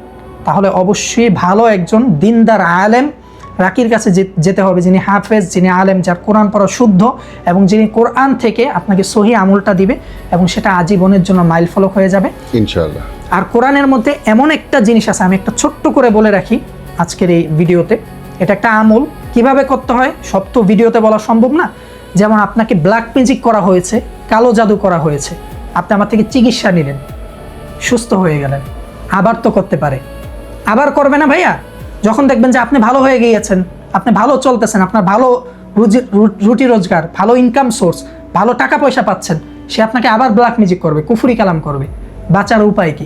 তাহলে অবশ্যই ভালো একজন দিনদার আলেম রাকির কাছে যেতে হবে, যিনি হাফেজ, যিনি আলেম, যার কোরআন পড়া শুদ্ধ এবং যিনি কোরআন থেকে আপনাকে সহি আমলটা দিবে এবং সেটা আজীবনের জন্য মাইল ফলক হয়ে যাবে ইনশাআল্লাহ। আর কোরআনের মধ্যে এমন একটা জিনিস আছে, আমি একটা ছোট্ট করে বলে রাখি আজকের এই ভিডিওতে, এটা একটা আমল কিভাবে করতে হয় সব তো ভিডিওতে বলা সম্ভব না। যেমন আপনাকে ব্ল্যাক ম্যাজিক করা হয়েছে, কালো জাদু করা হয়েছে, আপনি আমার থেকে চিকিৎসা নিলেন, সুস্থ হয়ে গেলেন, আবার তো করতে পারে, আবার করবে না ভাইয়া? যখন দেখবেন যে আপনি ভালো হয়ে গিয়েছেন, আপনি ভালো চলতেছেন, আপনার ভালো রুটি রোজগার, ভালো ইনকাম সোর্স, ভালো টাকা পয়সা পাচ্ছেন, সে আপনাকে আবার ব্ল্যাক ম্যাজিক করবে, কুফরি কালাম করবে। বাঁচার উপায় কি?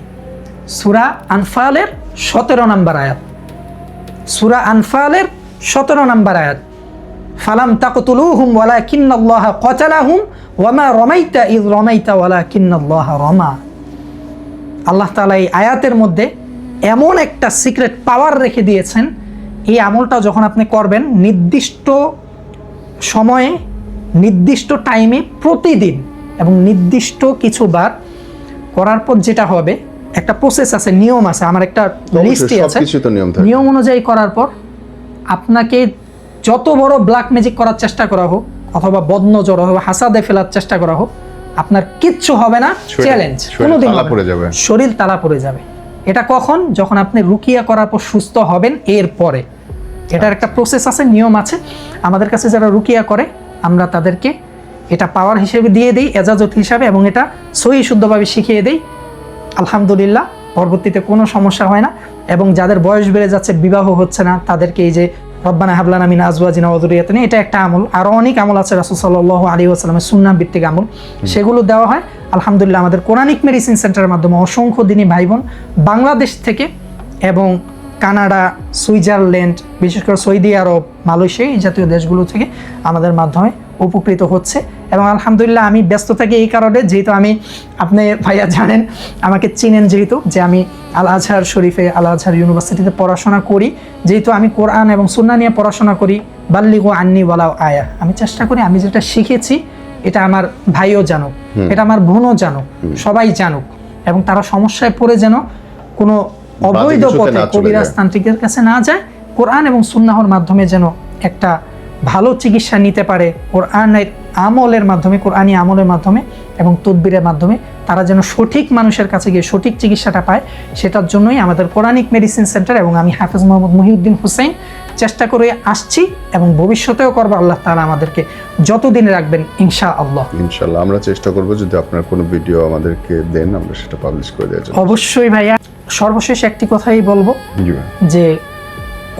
সূরা আনফালের 17 নম্বর আয়াত, সূরা আনফালের 17 নম্বর আয়াত, ফালাম তাকতুলুহুম ওয়ালাকিন্নাল্লাহা ক্বাতালাহুম ওয়া মা রামাইতা ইয রামাইতা ওয়ালাকিন্নাল্লাহা রামা। আল্লাহ তাআলা এই আয়াতের মধ্যে এমন একটা সিক্রেট পাওয়ার রেখে দিয়েছেন, এই আমলটা যখন আপনি করবেন নির্দিষ্ট সময়ে, নির্দিষ্ট টাইমে, প্রতিদিন এবং নির্দিষ্ট কিছু বার করার পর যেটা হবে, একটা প্রসেস আছে, নিয়ম আছে, আমার একটা লিস্টই আছে, নিয়ম অনুযায়ী করার পর আপনাকে যত বড় ব্ল্যাক ম্যাজিক করার চেষ্টা করা হোক, অথবা বদনজর অথবা হাসাদে ফেলার চেষ্টা করা হোক, আপনার কিচ্ছু হবে না। চ্যালেঞ্জ, কোনোদিন শরীর তালা পড়ে যাবে। এটা কখন? যখন আপনি রুকিয়া করার পর সুস্থ হবেন, এর পরে। এটার একটা প্রসেস আছে, নিয়ম আছে। আমাদের কাছে যারা রুকিয়া করে, আমরা তাদেরকে এটা পাওয়ার হিসেবে দিয়ে দিই, এজাজত হিসাবে, এবং এটা সহি শুদ্ধভাবে শিখিয়ে দিই। আলহামদুলিল্লাহ, পরবর্তীতে কোনো সমস্যা হয় না। এবং যাদের বয়স বেড়ে যাচ্ছে, বিবাহ হচ্ছে না, তাদেরকে এই যে রব্বানা হাবলানা মিন আজওয়াজিনা ওয়া যুররিয়াতিনা, এটা একটা আমল। আরও অনেক আমল আছে রাসূল সাল্লাল্লাহু আলাইহি ওয়াসাল্লামের সুন্নাহ ভিত্তিক আমল, সেগুলো দেওয়া হয়। আলহামদুলিল্লাহ, আমাদের কোরআনিক মেডিসিন সেন্টারের মাধ্যমে অসংখ্য দিনী ভাই বোন বাংলাদেশ থেকে এবং কানাডা, সুইজারল্যান্ড, বিশেষ করে সৌদি আরব, মালয়েশিয়া, এই জাতীয় দেশগুলো থেকে আমাদের মাধ্যমে উপকৃত হচ্ছে। এবং আলহামদুলিল্লাহ আমি ব্যস্ত থাকি এই কারণে, যেহেতু আপনি ভাইয়া জানেন, আমাকে চিনেন যেহেতু, যে আমি আল আজহার শরীফে, আল আজহার ইউনিভার্সিটিতে পড়াশোনা করি। যেহেতু আমি কোরআন এবং সুন্নাহ নিয়ে পড়াশোনা করি, বাল্লিগু আন্নি ওয়ালাউ আয়া, আমি চেষ্টা করি আমি যেটা শিখেছি এটা আমার ভাইও জানুক, এটা আমার বোনও জানুক, সবাই জানুক, এবং তারা সমস্যায় পড়ে যেন কোনো অবৈধ পথে কবিরাজ তান্ত্রিকের কাছে না যায়, কোরআন এবং সুন্নাহর মাধ্যমে যেন একটা ভালো চিকিৎসা নিতে পারে, কোরআনের আমলের মাধ্যমে, কোরআনী আমলের মাধ্যমে এবং তদবিরের মাধ্যমে তারা যেন সঠিক মানুষের কাছে গিয়ে সঠিক চিকিৎসাটা পায়। সেটার জন্যই আমাদের কোরআনিক মেডিসিন সেন্টার এবং আমি হাফেজ মোহাম্মদ মহিউদ্দিন হুসাইন চেষ্টা করে আসছি এবং ভবিষ্যতেও করবো। আল্লাহ তাআলা আমাদেরকে যতদিন রাখবেন ইনশাআল্লাহ। ইনশাআল্লাহ আমরা চেষ্টা করব, যদি আপনার কোনো ভিডিও আমাদেরকে দেন আমরা সেটা পাবলিশ করে দেওয়ার জন্য। অবশ্যই ভাইয়া। সর্বশেষ একটি কথাই বলবো, যে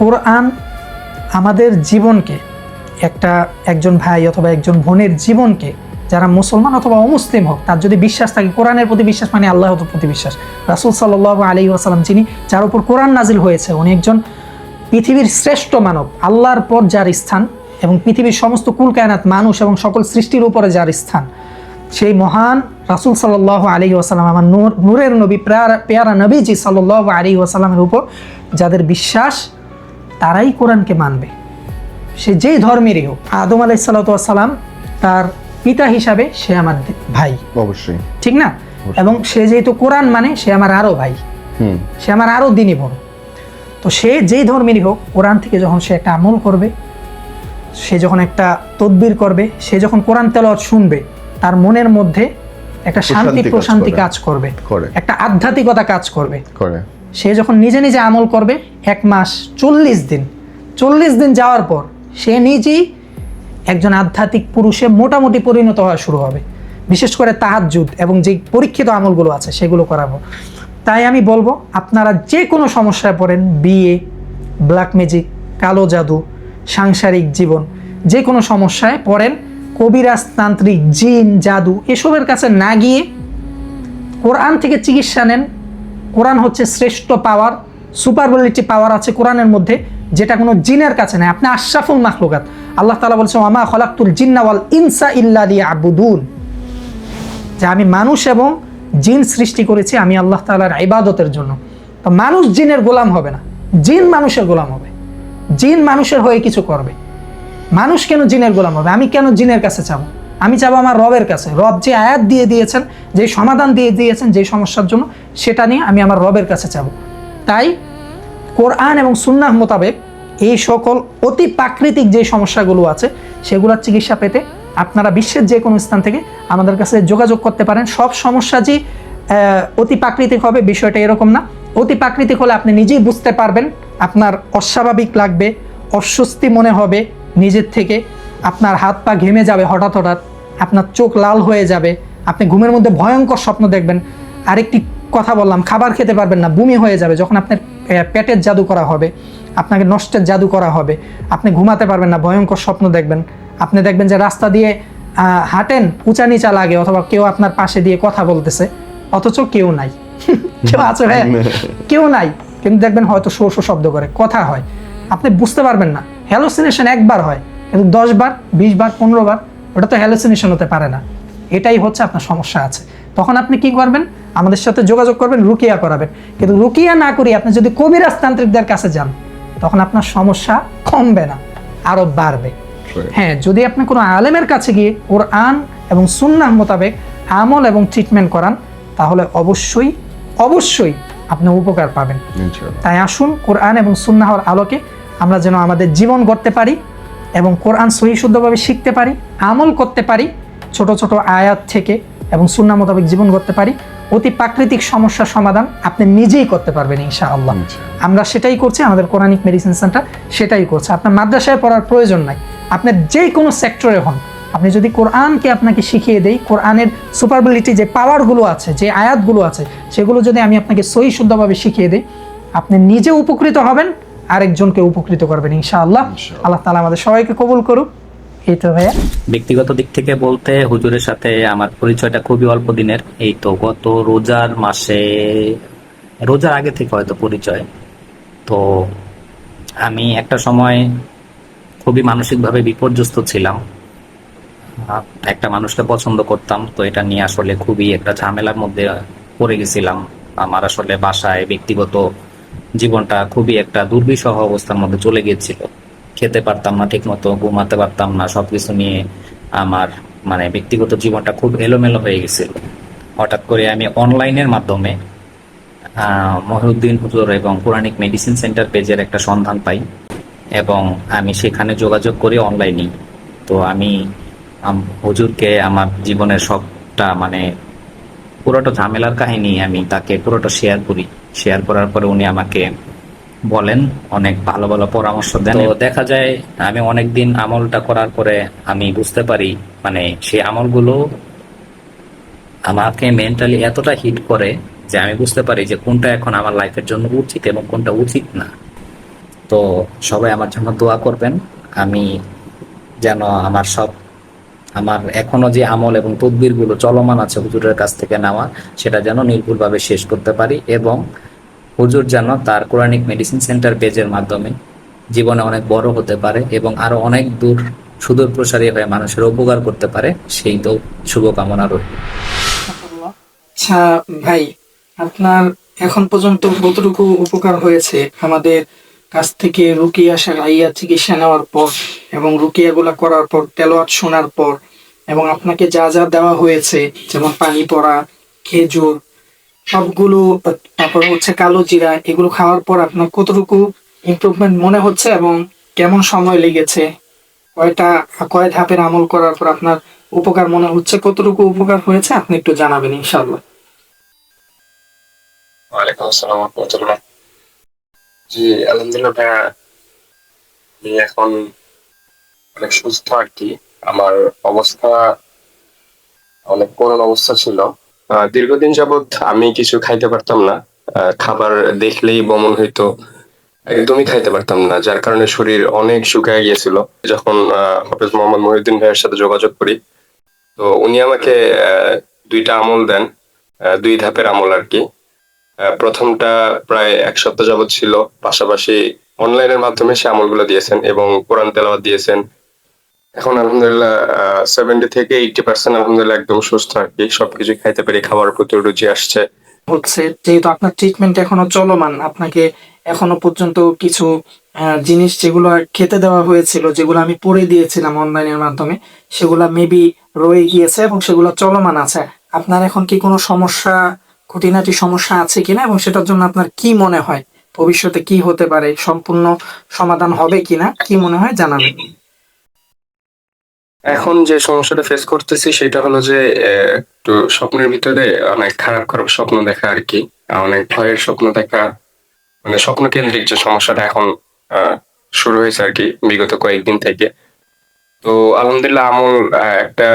কোরআন আমাদের জীবনকে, একজন ভাই অথবা একজন বোনের জীবনকে, যারা মুসলমান অথবা অমুসলিম হোক, তার যদি বিশ্বাস থাকে, কোরআনের প্রতি বিশ্বাস মানে আল্লাহর প্রতি বিশ্বাস, রাসূল সাল্লাল্লাহু আলাইহি ওয়াসাল্লাম যিনি, যার উপর কোরআন নাজিল হয়েছে, উনি একজন পৃথিবীর শ্রেষ্ঠ মানব, আল্লাহর পর যার স্থান এবং পৃথিবীর সমস্ত কুল কায়নাত মানুষ এবং সকল সৃষ্টির উপরে যার স্থান, সেই মহান রাসূল সাল্লাল্লাহু আলাইহি ওয়াসাল্লাম, আমার নূরের নবী, পেয়ারা নবীজি সাল্লাল্লাহু আলাইহি ওয়াসাল্লামের উপর যাদের বিশ্বাস, তারাই কোরআনকে মানবে, সে যেই ধর্মেরই হোক। আদম আলাইহিস সালাতু ওয়াস সালাম, তার পিতা হিসাবে সে আমার ভাই, অবশ্যই, ঠিক না? এবং সে যেহেতু কোরআন মানে, সে আমার আরো ভাই, সে আমার আরো দিনী বোন। তো সে যেই ধর্মেরই হোক, কোরআন থেকে যখন সে একটা আমল করবে, সে যখন একটা তদবির করবে, সে যখন কোরআন তেলাওয়াত শুনবে, তার মনের মধ্যে একটা শান্তি প্রশান্তি কাজ করবে, একটা আধ্যাত্মিকতা কাজ করবে। সে যখন নিজে নিজে আমল করবে, 1 মাস 40 দিন যাওয়ার পর সে নিজেই একজন আধ্যাত্মিক পুরুষে মোটামুটি পরিণত হওয়া শুরু হবে, বিশেষ করে তাহাজ্জুদ এবং যে পরীক্ষিত আমলগুলো আছে সেগুলো করাবো। তাই আমি বলবো, আপনারা যে কোনো সমস্যায় পড়েন, বিয়ে, ব্ল্যাক ম্যাজিক, কালো জাদু, সাংসারিক জীবন, যে কোনো সমস্যায় পড়েন, কবিরাজ তান্ত্রিক, জিন, জাদু এসবের কাছে না গিয়ে কোরআন থেকে চিকিৎসা নেন। কোরআন হচ্ছে শ্রেষ্ঠ পাওয়ার, সুপারবিলিটি পাওয়ার আছে কোরআনের মধ্যে, যেটা কোনো জিনের কাছে নেই। আপনি আশরাফুল মাখলুকাত, আল্লাহ তাআলা বলছেন, ওয়া মা খালাকতুল জিন্না ওয়াল ইনসা ইল্লা লিয়াবুদুন, যে আমি মানুষ এবং জিন সৃষ্টি করেছি আমি আল্লাহ তাআলার ইবাদতের জন্য। তো মানুষ জিনের গোলাম হবে না, জিন মানুষের গোলাম হবে। জিন মানুষের হয়ে কিছু করবে, মানুষ কেন জিনের গোলাম হবে? আমি কেন জিনের কাছে যাবো? আমি যাবো আমার রবের কাছে। রব যে আয়াত দিয়ে দিয়েছেন, যে সমাধান দিয়ে দিয়েছেন যে সমস্যার জন্য, সেটা নিয়ে আমি আমার রবের কাছে যাবো। তাই কোরআন এবং সুন্নাহ মোতাবেক এই সকল অতি প্রাকৃতিক যে সমস্যাগুলো আছে, সেগুলোর চিকিৎসা পেতে আপনারা বিশ্বের যে কোনো স্থান থেকে আমাদের কাছে যোগাযোগ করতে পারেন। সব সমস্যা যে অতি প্রাকৃতিক হবে বিষয়টা এরকম না। অতি প্রাকৃতিক হলে আপনি নিজেই বুঝতে পারবেন, আপনার অস্বাভাবিক লাগবে, অস্বস্তি মনে হবে নিজের থেকে, আপনার হাত পা ঘেমে যাবে হঠাৎ হঠাৎ, আপনার চোখ লাল হয়ে যাবে, আপনি ঘুমের মধ্যে ভয়ঙ্কর স্বপ্ন দেখবেন। আরেকটি কথা বললাম, খাবার খেতে পারবেন না, বমি হয়ে যাবে। যখন আপনার পেটের জাদু করা হবে, আপনাকে নষ্টের জাদু করা হবে, আপনি ঘুমাতে পারবেন না, ভয়ঙ্কর স্বপ্ন দেখবেন। আপনি দেখবেন যে রাস্তা দিয়ে হাঁটেন, উঁচা নিচা লাগে, অথবা কেউ আপনার পাশে দিয়ে কথা বলতেছে, অথচ কেউ নাই। কেউ আছে ভাই? কেউ নাই, কিন্তু দেখবেন হয়তো শো শো শব্দ করে, কথা হয়, আপনি বুঝতে পারবেন না। হ্যালোসিনেশন একবার হয়, কিন্তু 10 বার, 20 বার, 15 বার, ওটা তো হ্যালোসিনেশন হতে পারে না। এটাই হচ্ছে আপনার সমস্যা আছে। তখন আপনি কি করবেন? আমাদের সাথে যোগাযোগ করবেন, রুকিয়া করাবেন। কিন্তু রুকিয়া না করি আপনি যদি কবিরাজ তান্ত্রিকদের কাছে যান, তখন আপনার সমস্যা কমবে না, আরো বাড়বে। হ্যাঁ, যদি আপনি কোনো আলেমের কাছে গিয়ে কোরআন এবং সুন্নাহ মোতাবেক আমল এবং ট্রিটমেন্ট করান, তাহলে অবশ্যই অবশ্যই আপনি উপকার পাবেন। তাই আসুন, কোরআন এবং সুন্নাহর আলোকে আমরা যেন আমাদের জীবন গড়তে পারি এবং কোরআন সহি শুদ্ধভাবে শিখতে পারি, আমল করতে পারি ছোট ছোট আয়াত থেকে, এবং সুন্নাহ মোতাবেক জীবন গড়তে পারি। অতি প্রাকৃতিক সমস্যার সমাধান আপনি নিজেই করতে পারবেন ইনশাআল্লাহ। আমরা সেটাই করছি, আমাদের কোরআনিক মেডিসিন সেন্টার সেটাই করছে। আপনার মাদ্রাসায় পড়ার প্রয়োজন নাই, আপনি যে কোনো সেক্টরে হন, আপনি যদি কোরআনকে আপনাকে শিখিয়ে দেই, কোরআনের সুপারবিলিটি যে পাওয়ারগুলো আছে, যে আয়াতগুলো আছে, সেগুলো যদি আমি আপনাকে সহি শুদ্ধভাবে শিখিয়ে দিই, আপনি নিজে উপকৃত হবেন, আরেকজনকে উপকৃত করবেন ইনশাআল্লাহ। আল্লাহ তাআলা আমাদের সবাইকে কবুল করুক। এই তো ভাইয়া, ব্যক্তিগত দিক থেকে বলতে হুজুরের সাথে আমার পরিচয়টা খুবই অল্প দিনের। এই তো গত রোজার মাসে, রোজার আগে থেকে হয়তো পরিচয়। তো আমি একটা সময় খুবই মানসিকভাবে বিপর্যস্ত ছিলাম। একটা মানুষকে পছন্দ করতাম, তো এটা নিয়ে আসলে খুবই একটা ঝামেলার মধ্যে পড়ে গেছিলাম। আমার আসলে বাসায় ব্যক্তিগত জীবনটা খুবই একটা দুর্বিষহ অবস্থার মধ্যে চলে গিয়েছিল। খেতে পারতাম না ঠিক মতো, ঘুমাতে পারতাম না, সবকিছু নিয়ে আমার মানে ব্যক্তিগত জীবনটা খুব এলোমেলো হয়ে গেছিল। হঠাৎ করে আমি অনলাইনের মাধ্যমে মহিউদ্দিন হুজুর এবং কোরআনিক মেডিসিন সেন্টার পেজের একটা সন্ধান পাই, এবং আমি সেখানে যোগাযোগ করি অনলাইনেই। তো আমি হুজুরকে আমার জীবনের সবটা মানে পুরোটা ঝামেলার কাহিনী আমি তাকে পুরোটা শেয়ার করি। শেয়ার করার পরে উনি আমাকে বলেন, অনেক ভালো ভালো পরামর্শ দেন। তো দেখা যায় আমি অনেক দিন আমলটা করার পরে আমি বুঝতে পারি মানে সেই আমলগুলো আমাকে মেন্টালি এতটা হিট করে যে আমি বুঝতে পারি যে কোনটা এখন আমার লাইফের জন্য উচিত এবং কোনটা উচিত না। তো সবাই আমার জন্য দোয়া করবেন, আমি যেন আমার এখনো যে আমল এবং তদবিরগুলো চলমান আছে হুজুরের কাছ থেকে নেওয়া, সেটা যেন নির্ভুলভাবে শেষ করতে পারি, এবং হুজুর যেন তার কোরআনিক মেডিসিন সেন্টার পেজের মাধ্যমে জীবনে অনেক বড় হতে পারে এবং আরো অনেক দূর সুদূর প্রসারী হয়ে মানুষের উপকার করতে পারে, সেই তো শুভকামনা রইল। আচ্ছা ভাই, আপনার এখন পর্যন্ত কতটুকু উপকার হয়েছে আমাদের কাছ থেকে রুকিয়া সারাইয়া চিকিৎসা নেওয়ার পর, এবং রুকিয়াগুলা করার পর, তেলাওয়াত শোনার পর, এবং আপনাকে যা যা দেওয়া হয়েছে যেমন পানি পড়া, খেজুর, সবগুলো, তারপর হচ্ছে কালো জিরা, এগুলো খাওয়ার পর আপনার কতটুকু ইমপ্রুভমেন্ট মনে হচ্ছে এবং কেমন সময় লেগেছে? কয় ধাপের আমল করার পর আপনার উপকার মনে হচ্ছে, কতটুকু উপকার হয়েছে আপনি একটু জানাবেন ইনশাআল্লাহ। ওয়ালাইকুম আসসালাম রহমতুল্লাহ। জি, আলহামদুলিল্লাহ ভাইয়া, আমি এখন অনেক সুস্থ আর কি। আমার অবস্থা অনেক করুণ অবস্থা ছিল। দীর্ঘদিন যাবৎ আমি কিছু খাইতে পারতাম না। খাবার দেখলেই বমন হইতো, একদমই খাইতে পারতাম না, যার কারণে শরীর অনেক শুকায় গিয়েছিল। যখন হাফেজ মোহাম্মদ মহিউদ্দিন ভাইয়ের সাথে যোগাযোগ করি, তো উনি আমাকে দুইটা আমল দেন, দুই ধাপের আমল আর কি। প্রথমটা প্রায় 1 সপ্তাহ যাবৎ ছিল, পাশাপাশি অনলাইনের মাধ্যমে সে আমলগুলো দিয়েছেন এবং কোরআন তেলাওয়াত দিয়েছেন। এখন আলহামদুলিল্লাহ 70 থেকে 80% আলহামদুলিল্লাহ একদম সুস্থ আর কি। সবকিছু খাইতে পারি, খাবার প্রতি রুচি আসছে। হচ্ছে যেহেতু আপনার ট্রিটমেন্ট এখনো চলমান, আপনাকে এখনো পর্যন্ত কিছু জিনিস যেগুলো খেতে দেওয়া হয়েছিল, যেগুলো আমি পড়ে দিয়েছিলাম অনলাইনের মাধ্যমে, সেগুলা মেবি রয়ে গিয়েছে এবং সেগুলো চলমান আছে। আপনার এখন কি কোনো সমস্যা, খুঁটিনাটি সমস্যা আছে কিনা, এবং সেটার জন্য আপনার কি মনে হয় ভবিষ্যতে কি হতে পারে, সম্পূর্ণ সমাধান হবে কিনা, কি মনে হয় জানাবেন। এখন যে সমস্যাটা ফেস করতেছি সেটা হলো যে একটু স্বপ্নের ভিতরে অনেক খারাপ খারাপ স্বপ্ন দেখা আর কি। অনেক ভয়ের স্বপ্ন দেখা, মানে স্বপ্ন কেন্দ্রিক যে সমস্যাটা এখন আহ, শুরু হয়েছে আর কি বিগত কয়েকদিন থেকে। তো আলহামদুলিল্লাহ আমল একটা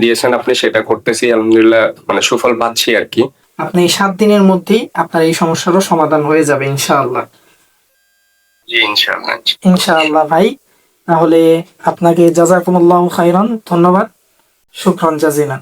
দিয়েছেন আপনি, সেটা করতেছি আলহামদুলিল্লাহ, মানে সুফল পাচ্ছি আর কি। আপনি এই 7 দিনের মধ্যেই আপনার এই সমস্যারও সমাধান হয়ে যাবে ইনশাআল্লাহ। জি ইনশাআল্লাহ। ইনশাআল্লাহ ভাই, তাহলে আপনাকে জাযাকুমুল্লাহু খাইরান, ধন্যবাদ, শুকরান জাজিলান।